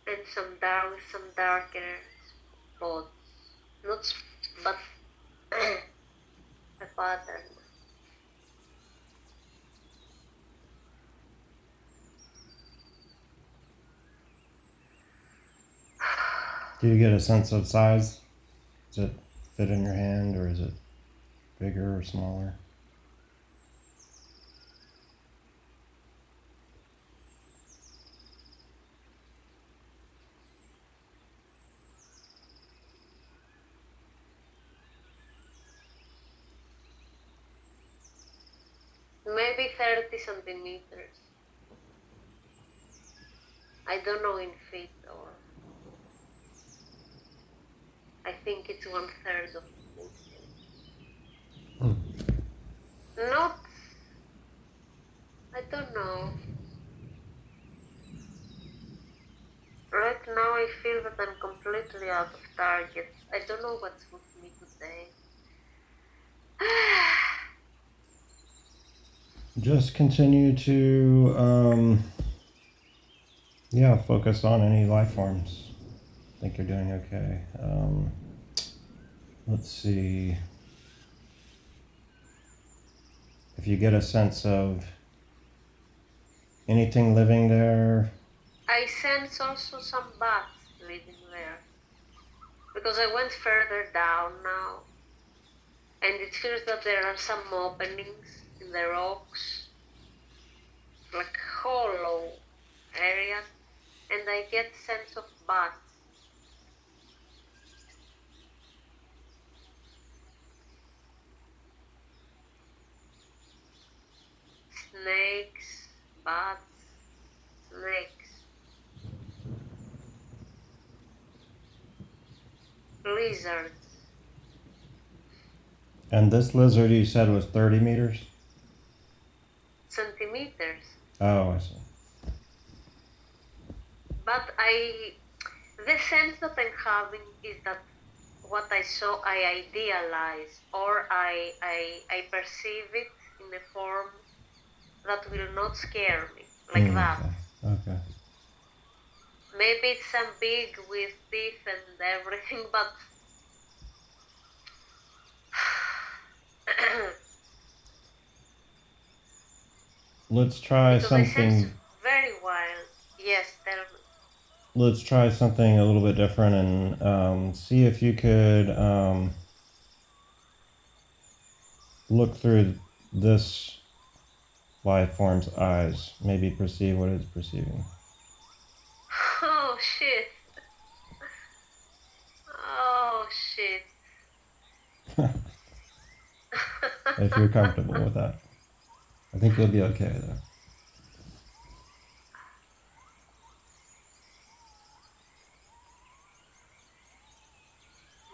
and some darker spots. Not, but a pattern. Do you get a sense of size? Does it fit in your hand, or is it bigger or smaller? Maybe 30 centimeters. I don't know in feet, or I think it's 1/3 of it. Not, I don't know. Right now I feel that I'm completely out of target. I don't know what's with me today. Just continue to, focus on any life forms. I think you're doing okay. Let's see. If you get a sense of anything living there. I sense also some bats living there. Because I went further down now. And it feels that there are some openings in the rocks. Like hollow areas. And I get sense of bats. Snakes, bats, snakes. Lizards. And this lizard you said was 30 meters? Centimeters. Oh, I see. But the sense that I'm having is that what I saw, I idealize, or I perceive it in a form that will not scare me, like that. Okay. Maybe it's some big with teeth and everything, but Let's try because I sense something. very wild. Yes, tell me. Let's try something a little bit different and see if you could look through this life form's eyes. Maybe perceive what it's perceiving. Oh shit. Oh shit. If you're comfortable with that. I think you'll be okay though.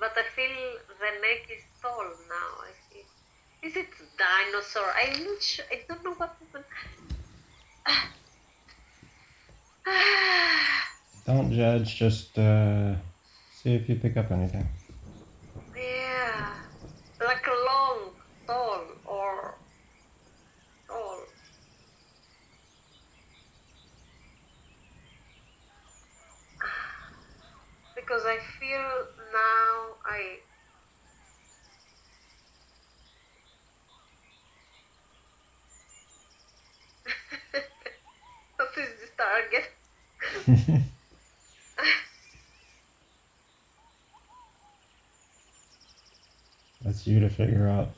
But I feel the neck is tall now. I feel. Is it dinosaur? I'm not sure. I don't know what even. Don't judge, just see if you pick up anything. Yeah, like long, tall, or tall. Because I feel now what is this target? That's you to figure out.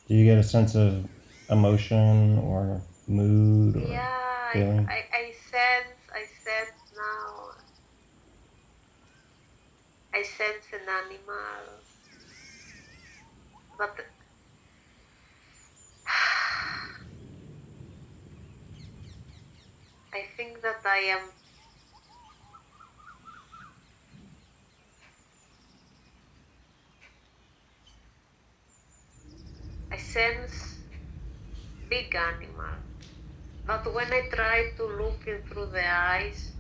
Do you get a sense of emotion or mood or Yeah, feeling? I sense now. I sense an animal, but I think that I sense big animal, but when I try to look in through the eyes,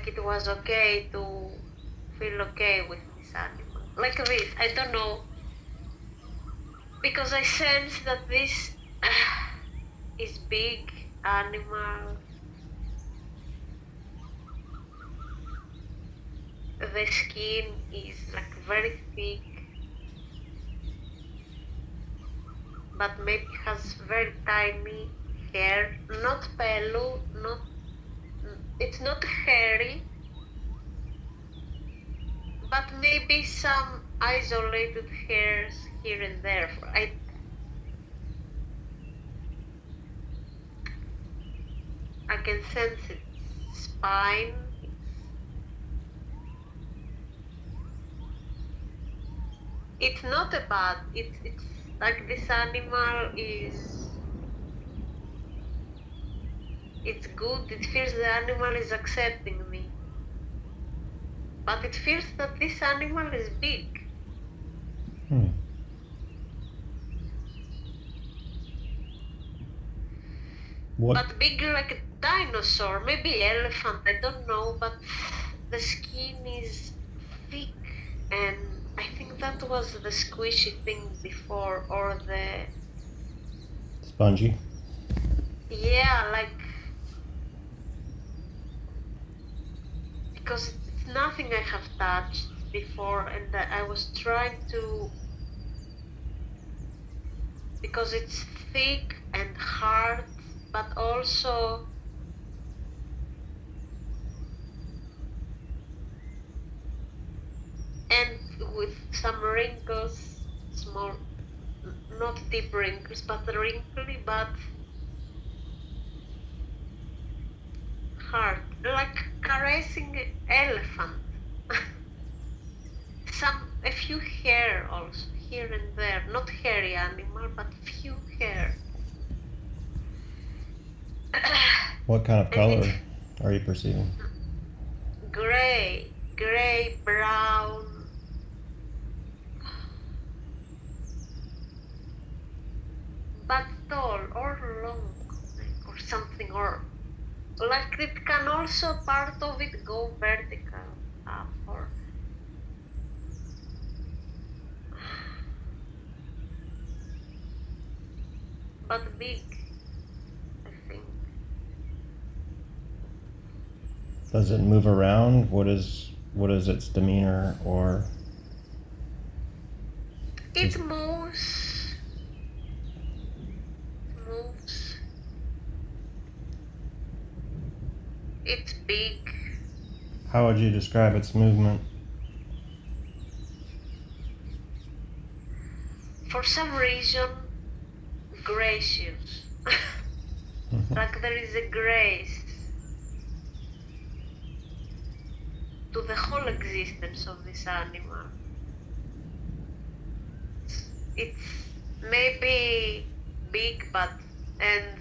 it was okay to feel okay with this animal. Like this, I don't know, because I sense that this is big animal. The skin is like very thick, but maybe has very tiny hair, not pelu, it's not hairy, but maybe some isolated hairs here and there. I can sense its spine. It's not a bad. It's like this animal is. It's good. It feels the animal is accepting me. but it feels that this animal is big. What? But big like a dinosaur, maybe elephant, I don't know, but the skin is thick, and I think that was the squishy thing before, or the, Spongy? yeah, like, because it's nothing I have touched before, and I was trying to, because it's thick and hard, but also and with some wrinkles, small, not deep wrinkles, but wrinkly, but hard, like caressing elephant. A few hair also, here and there, not hairy animal, but few hair. What kind of And it's color are you perceiving? gray, brown, but tall or long, or something, or like it can also part of it go vertical up, or but big, I think. Does it move around? What is its demeanor, or It moves. Moves. It's big. how would you describe its movement? For some reason, gracious. Like there is a grace to the whole existence of this animal. It's maybe big, and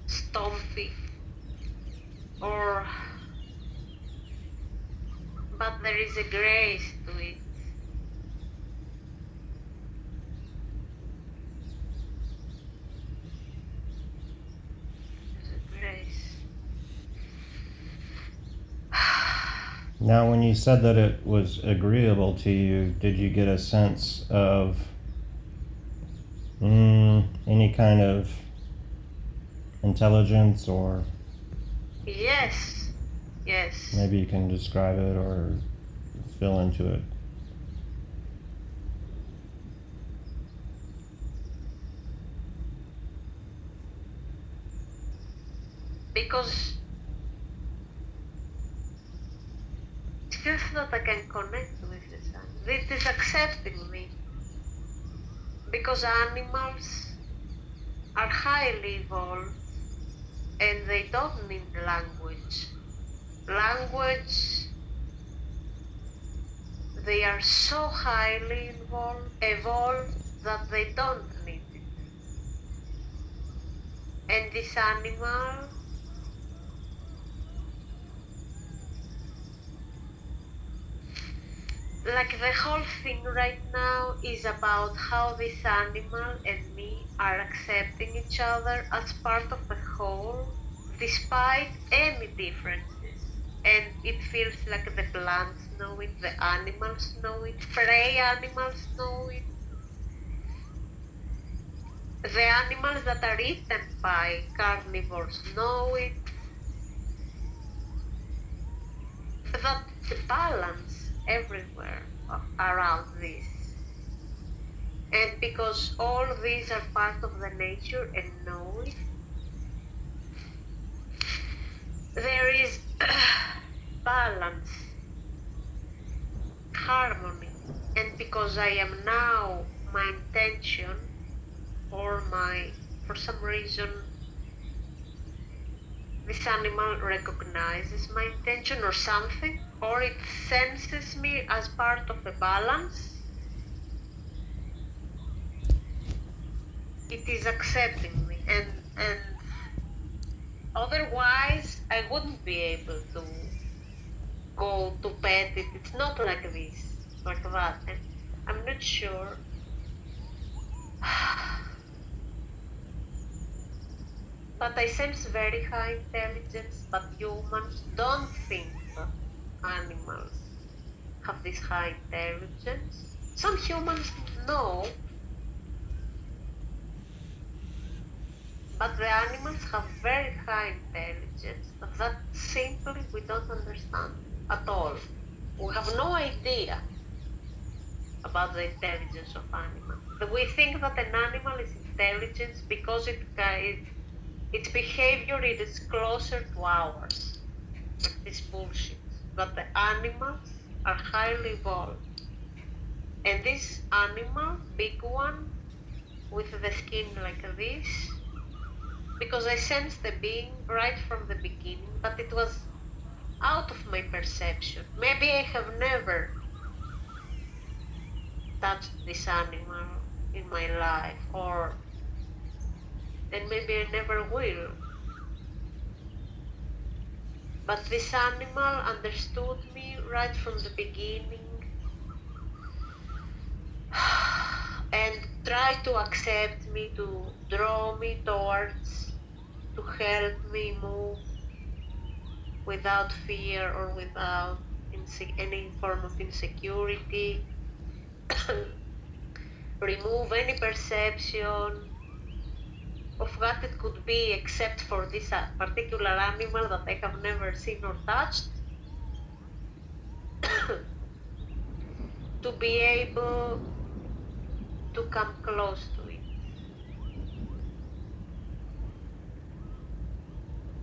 stumpy, but there is a grace to it. There's a grace. Now, when you said that it was agreeable to you, did you get a sense of any kind of intelligence, or Yes. maybe you can describe it or fill into it? Because it feels that I can connect with this animal. It is accepting me. Because animals are highly evolved and they don't need language. They are so highly evolved that they don't need it. And this animal, like the whole thing right now is about how this animal and me are accepting each other as part of the whole, despite any differences. And it feels like the plants know it, the animals know it, prey animals know it. The animals that are eaten by carnivores know it. That the balance everywhere around this. And because all these are part of the nature and know it, there is balance, harmony. And because I am now, my intention, or for some reason, this animal recognizes my intention or something, or it senses me as part of a balance, it is accepting me, and Otherwise, I wouldn't be able to go to pet it. It's not like this, like that. And I'm not sure. But I sense very high intelligence, but humans don't think that animals have this high intelligence. Some humans know, but the animals have very high intelligence that simply we don't understand at all. We have no idea about the intelligence of animals. We think that an animal is intelligent because its behavior is closer to ours. But this bullshit. But the animals are highly evolved. And this animal, big one, with the skin like this, because I sensed the being right from the beginning, but it was out of my perception. Maybe I have never touched this animal in my life, and maybe I never will. But this animal understood me right from the beginning and tried to accept me, to draw me towards, to help me move without fear or without any form of insecurity, remove any perception of what it could be except for this particular animal that I have never seen or touched, to be able to come close to it.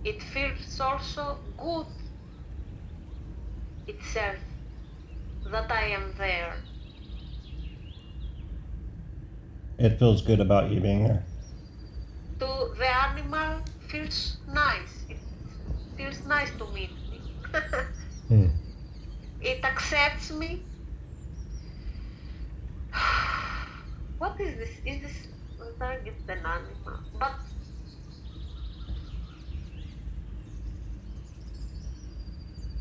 It feels also good itself that I am there. It feels good about you being there. To the animal feels nice. It feels nice to meet me. It accepts me. What is this? Is this target an animal?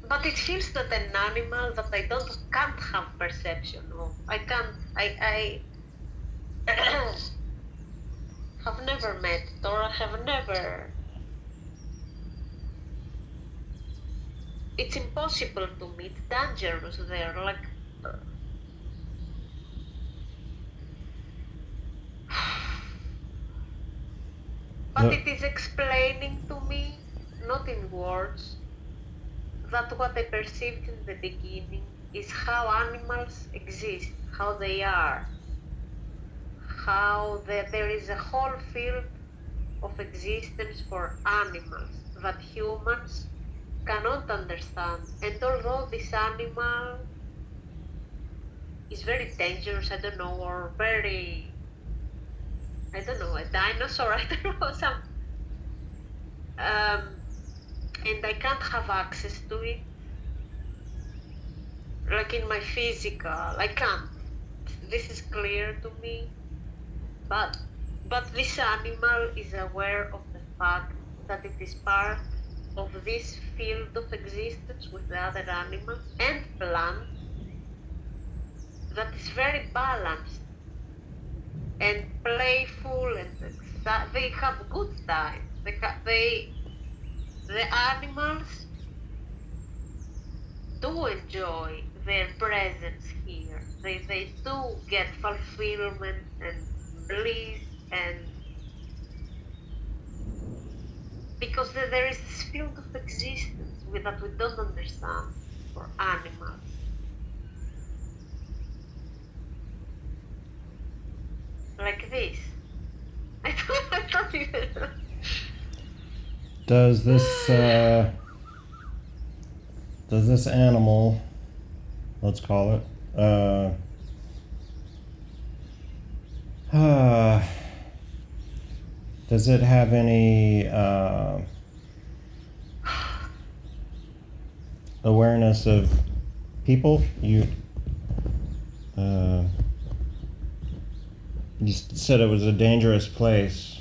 But it feels that an animal that I can't have perception of. I have never met it, or I have never. It's impossible to meet, dangerous there, like. But it is explaining to me, not in words, that what I perceived in the beginning is how animals exist, how they are, how there is a whole field of existence for animals that humans cannot understand. And although this animal is very dangerous, I don't know, or very, I don't know, a dinosaur, I don't know, and I can't have access to it, like in my physical, I can't. This is clear to me, but this animal is aware of the fact that it is part of this field of existence with the other animals and plants that is very balanced and playful, and they have good time. The animals do enjoy their presence here. They do get fulfillment and bliss, and because there is this field of existence that we don't understand for animals. Like this. I don't even know. Does this animal, let's call it, does it have any awareness of people? You said it was a dangerous place.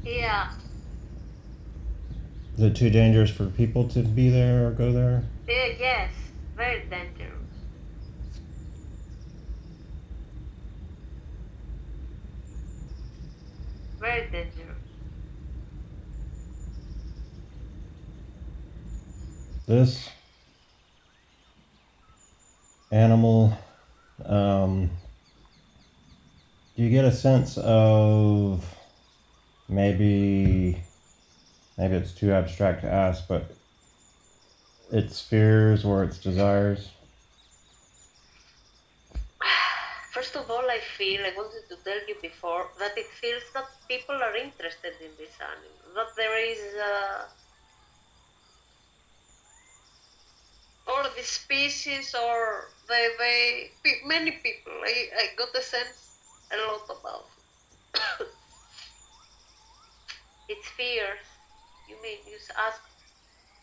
Yeah. Is it too dangerous for people to be there or go there? Yes, very dangerous. Very dangerous. This animal, do you get a sense of maybe it's too abstract to ask, but its fears or its desires? First of all, I wanted to tell you before that it feels that people are interested in this animal, that there is all the species or many people. I got a sense a lot about it. Its fears. You mean you ask?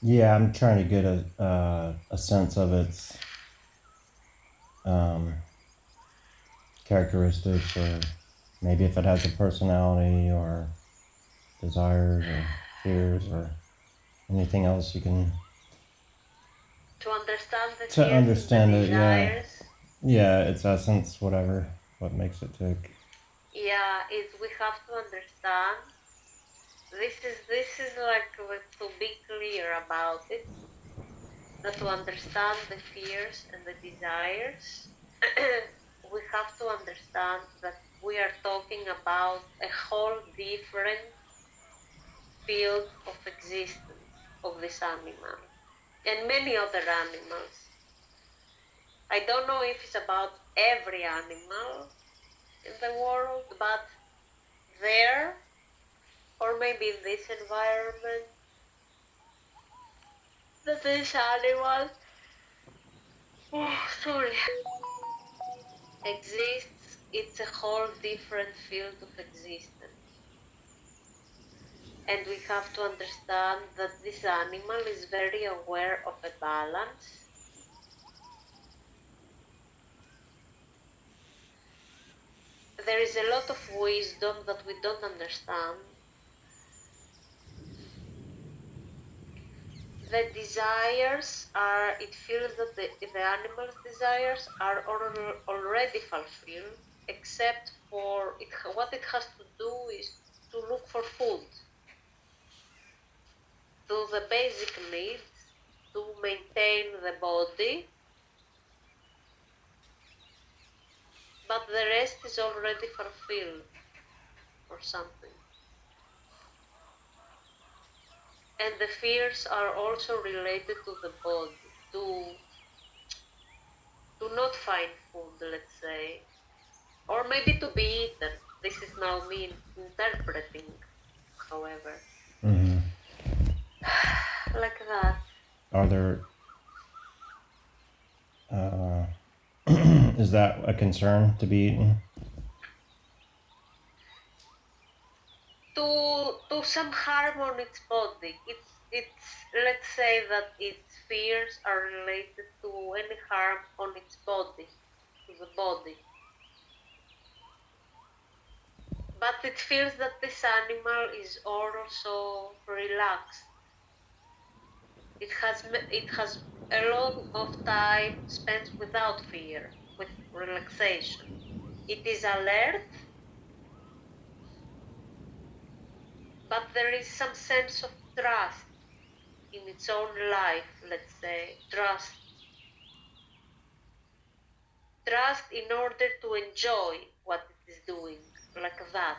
Yeah, I'm trying to get a sense of its characteristics, or maybe if it has a personality or desires or fears or anything else you can To understand the to fears understand and the it. Yeah, desires. yeah, its essence, whatever, what makes it tick. Yeah, we have to understand. This is like to be clear about it. That to understand the fears and the desires, we have to understand that we are talking about a whole different field of existence of this animal and many other animals. I don't know if it's about every animal in the world, but there, or maybe in this environment, that this animal, oh, sorry, exists, it's a whole different field of existence. And we have to understand that this animal is very aware of a balance. There is a lot of wisdom that we don't understand. The desires are, it feels that the animal's desires are already fulfilled, except for what it has to do is to look for food, do the basic needs, to maintain the body, but the rest is already fulfilled or something. And the fears are also related to the body, to not find food, let's say, or maybe to be eaten. This is now me interpreting, however. Mm-hmm. Like that. Are there is that a concern to be eaten? To some harm on its body. It's let's say that its fears are related to any harm on its body, to the body. But it feels that this animal is also relaxed. It has a lot of time spent without fear, with relaxation. It is alert, but there is some sense of trust in its own life, let's say. Trust in order to enjoy what it is doing, like that.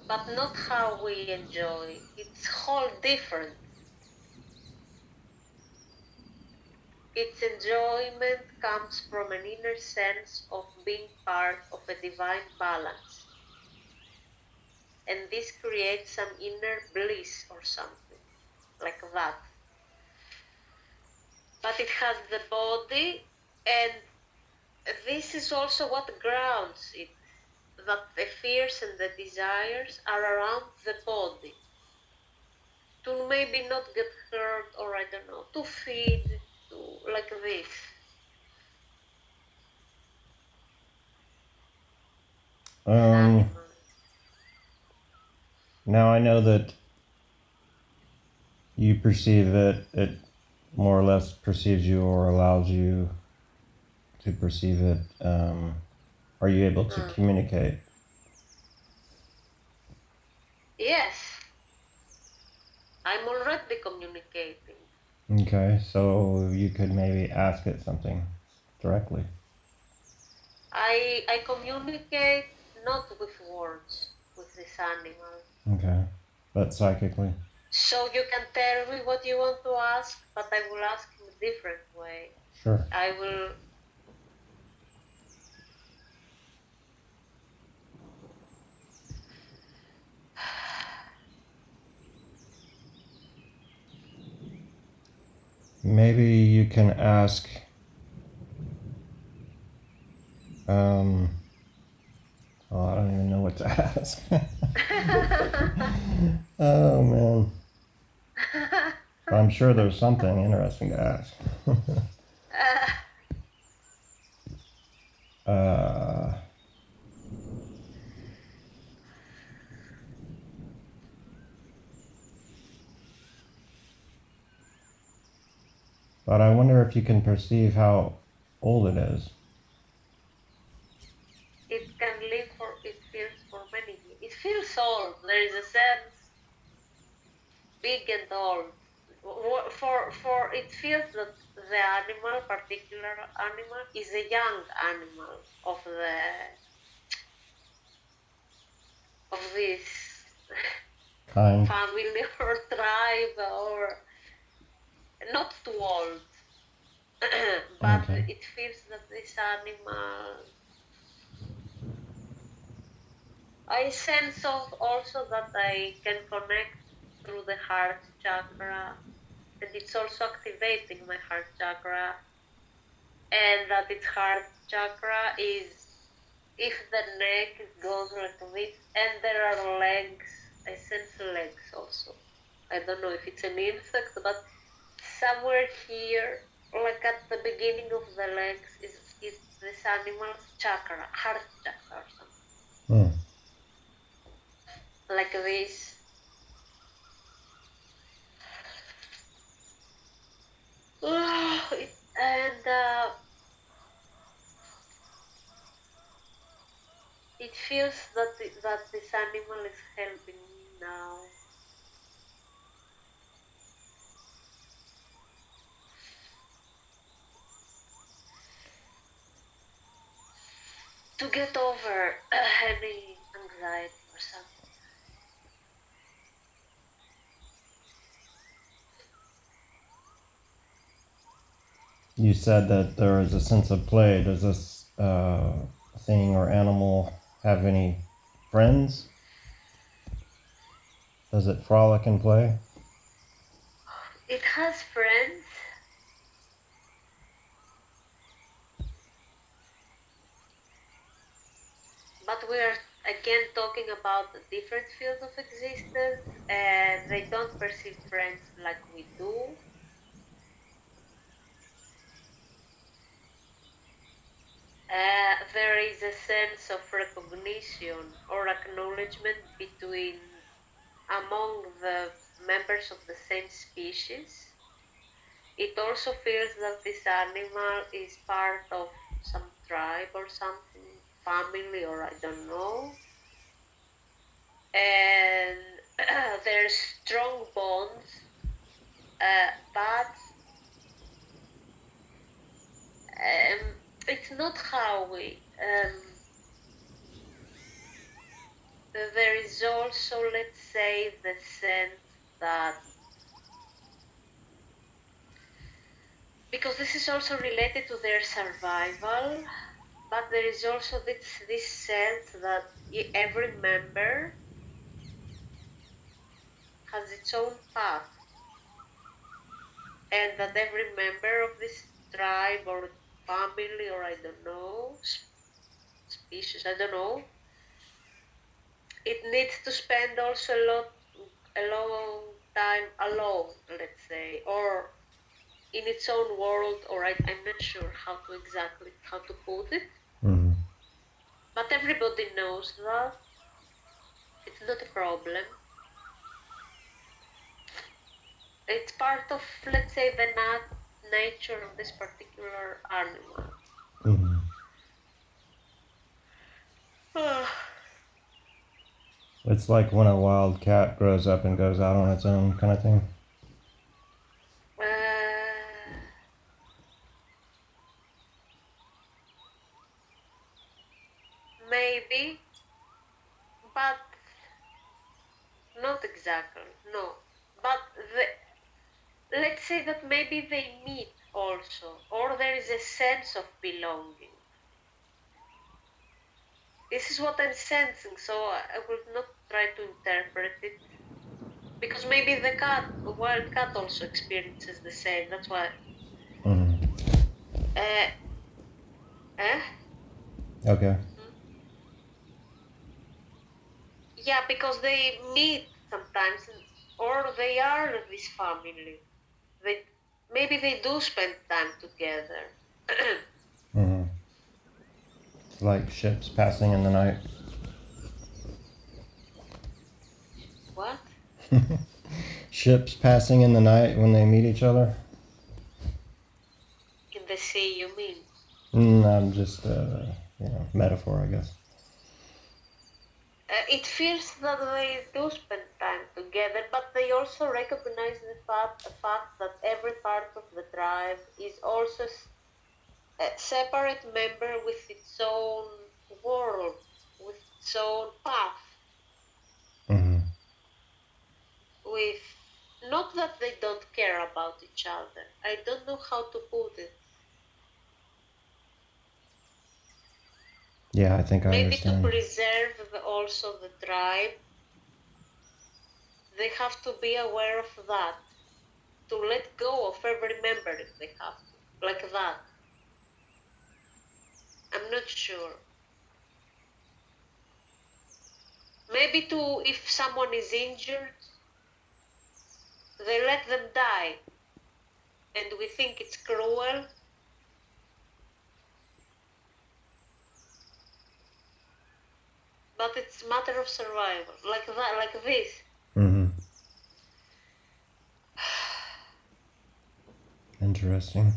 But not how we enjoy. It's whole different. Its enjoyment comes from an inner sense of being part of a divine balance. And this creates some inner bliss or something, like that. But it has the body, and this is also what grounds it, that the fears and the desires are around the body. To maybe not get hurt, or I don't know, to feed, to like this. This Um, animal. Now I know that you perceive it, it more or less perceives you or allows you to perceive it. Are you able to communicate? Yes, I'm already communicating. Okay, so you could maybe ask it something directly. I communicate not with words with this animal. Okay, but psychically. So you can tell me what you want to ask, but I will ask in a different way. Sure. I will. Maybe you can ask. Oh, I don't even know what to ask. Oh man. I'm sure there's something interesting to ask. uh, but I wonder if you can perceive how old it is. It can live for, it feels for many years. It feels old. There is a sense big and old. For it feels that the animal, particular animal, is a young animal of this Kind. family or tribe, or not too old. But Okay. it feels that this animal, I sense of also that I can connect through the heart chakra, and it's also activating my heart chakra, and that its heart chakra is, if the neck goes like this, and there are legs, I sense legs also. I don't know if it's an insect, but somewhere here, like at the beginning of the legs, is this animal's chakra, heart chakra or something. Like this. And it feels that that this animal is helping me now. To get over any anxiety or something. You said that there is a sense of play. Does this thing or animal have any friends? Does it frolic and play? It has friends. But we are again talking about different fields of existence, and they don't perceive friends like we do. There is a sense of recognition or acknowledgement between among the members of the same species. It also feels that this animal is part of some tribe or something, family, or I don't know. And there's strong bonds, but it's not how we. There is also, let's say, the sense that, because this is also related to their survival, but there is also this sense that every member has its own path, and that every member of this tribe or family, or I don't know, species, I don't know, it needs to spend also a long time alone, let's say, or in its own world, or I'm not sure how to put it. But everybody knows that. It's not a problem. It's part of, let's say, the nature of this particular animal. Mm-hmm. It's like when a wild cat grows up and goes out on its own kind of thing. Maybe, but not exactly. No, but let's say that maybe they meet also, or there is a sense of belonging. This is what I'm sensing, so I will not try to interpret it, because maybe the wild cat also experiences the same. That's why. Mm-hmm. Uh, eh? Okay. Yeah, because they meet sometimes, or they are this family. They maybe they do spend time together. Mm-hmm. Like ships passing in the night. What? Ships passing in the night when they meet each other. In the sea, you mean? I'm just, metaphor, I guess. It feels that they do spend time together, but they also recognize the fact that every part of the tribe is also a separate member with its own world, with its own path, Mm-hmm. with not that they don't care about each other. I don't know how to put it. Yeah, I think I Maybe to understand. preserve also the tribe, they have to be aware of that, to let go of every member if they have to, like that. I'm not sure. Maybe to, if someone is injured, they let them die, and we think it's cruel. But it's a matter of survival, like that, like this. Mm-hmm. Interesting.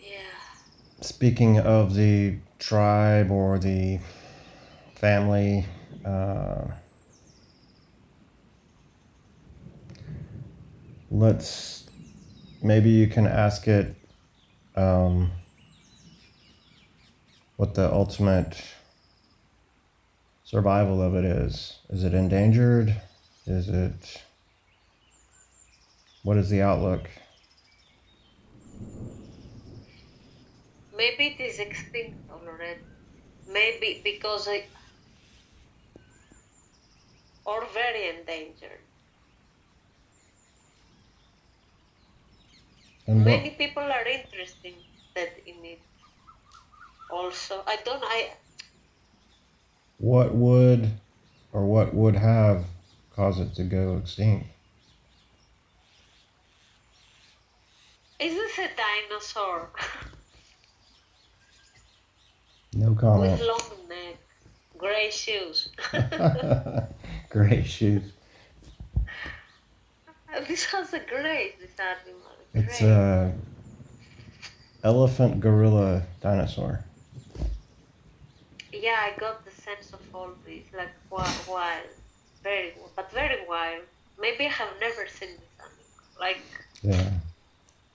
Yeah. Speaking of the tribe or the family, maybe you can ask it what the ultimate survival of it is. Is it endangered? What is the outlook? Maybe it is extinct already. Maybe because or very endangered. And Many people are interested in it. Also, what would have caused it to go extinct? Is this a dinosaur No with comment. long neck, gray shoes? Gray shoes. This has a grace, this animal. It's Grace. a elephant gorilla dinosaur. Yeah, I got the sense of all this, like wild, very wild. Maybe I have never seen this animal. Like, Yeah.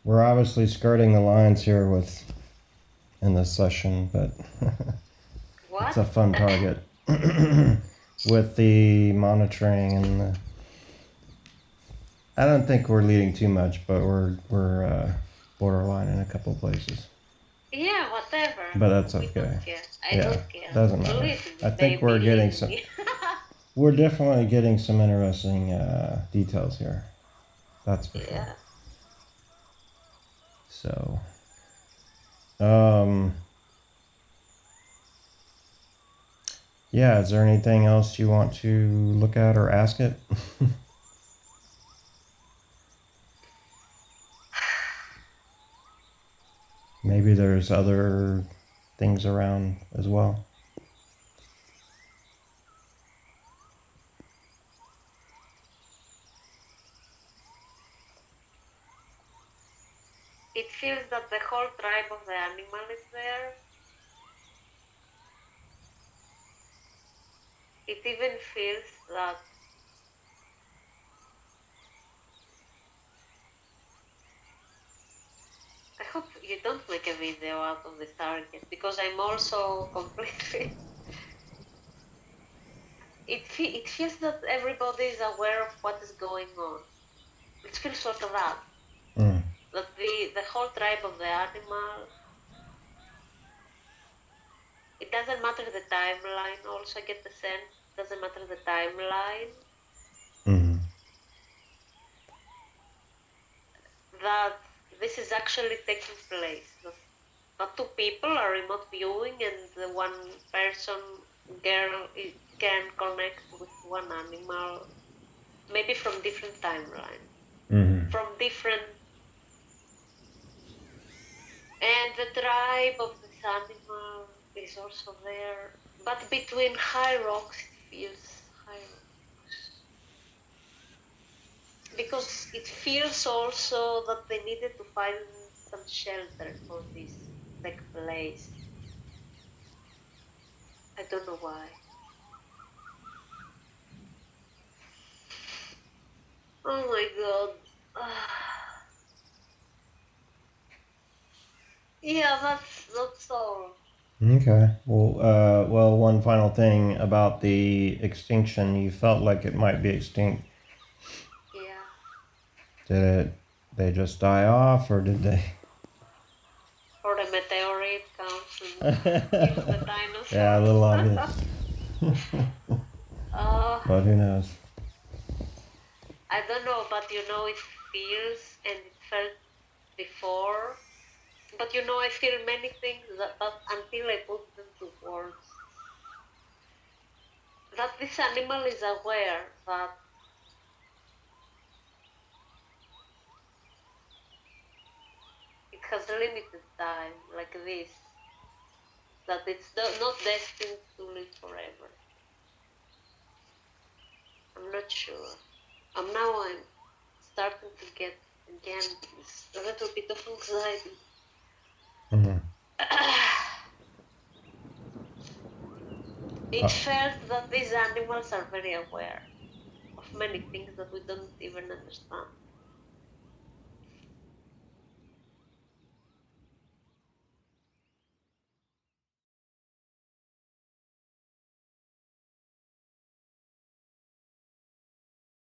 We're obviously skirting the lines here in this session, but it's what? a fun target with the monitoring and I don't think we're leading too much, but we're borderline in a couple places. Yeah, whatever. But that's We okay. don't care. I Yeah, don't care. doesn't matter. Believe me, I think we're believe getting some. me. We're definitely getting some interesting details here. That's for sure. Yeah. So, um, yeah. Is there anything else you want to look at or ask it? Maybe there's other things around as well. it feels that the whole tribe of the animal is there. It even feels that I hope you don't make a video out of this target, because I'm also completely. It feels that everybody is aware of what is going on. It feels sort of that. Mm. That the whole tribe of the animal. It doesn't matter the timeline. Also, I get the sense it doesn't matter the timeline. Mm. That this is actually taking place. That two people are remote viewing, and the one person, girl, can connect with one animal, maybe from different timelines, Mm. from different, and the tribe of this animal is also there. But between high rocks, it feels high rocks. Because it feels also that they needed to find some shelter for this like place. I don't know why. Oh my god. Yeah, that's all. Okay. Well, one final thing about the extinction. You felt like it might be extinct. Yeah. They just die off, or did they? Or a meteorite comes and kills the Yeah, a little dinosaurs. obvious. uh, But who knows? I don't know, but it feels and it felt before. But I feel many things but until I put them to words. That this animal is aware that it has limited time, like this, that it's not destined to live forever. I'm not sure. I'm starting to get again a little bit of anxiety. Mm-hmm. It felt that these animals are very aware of many things that we don't even understand.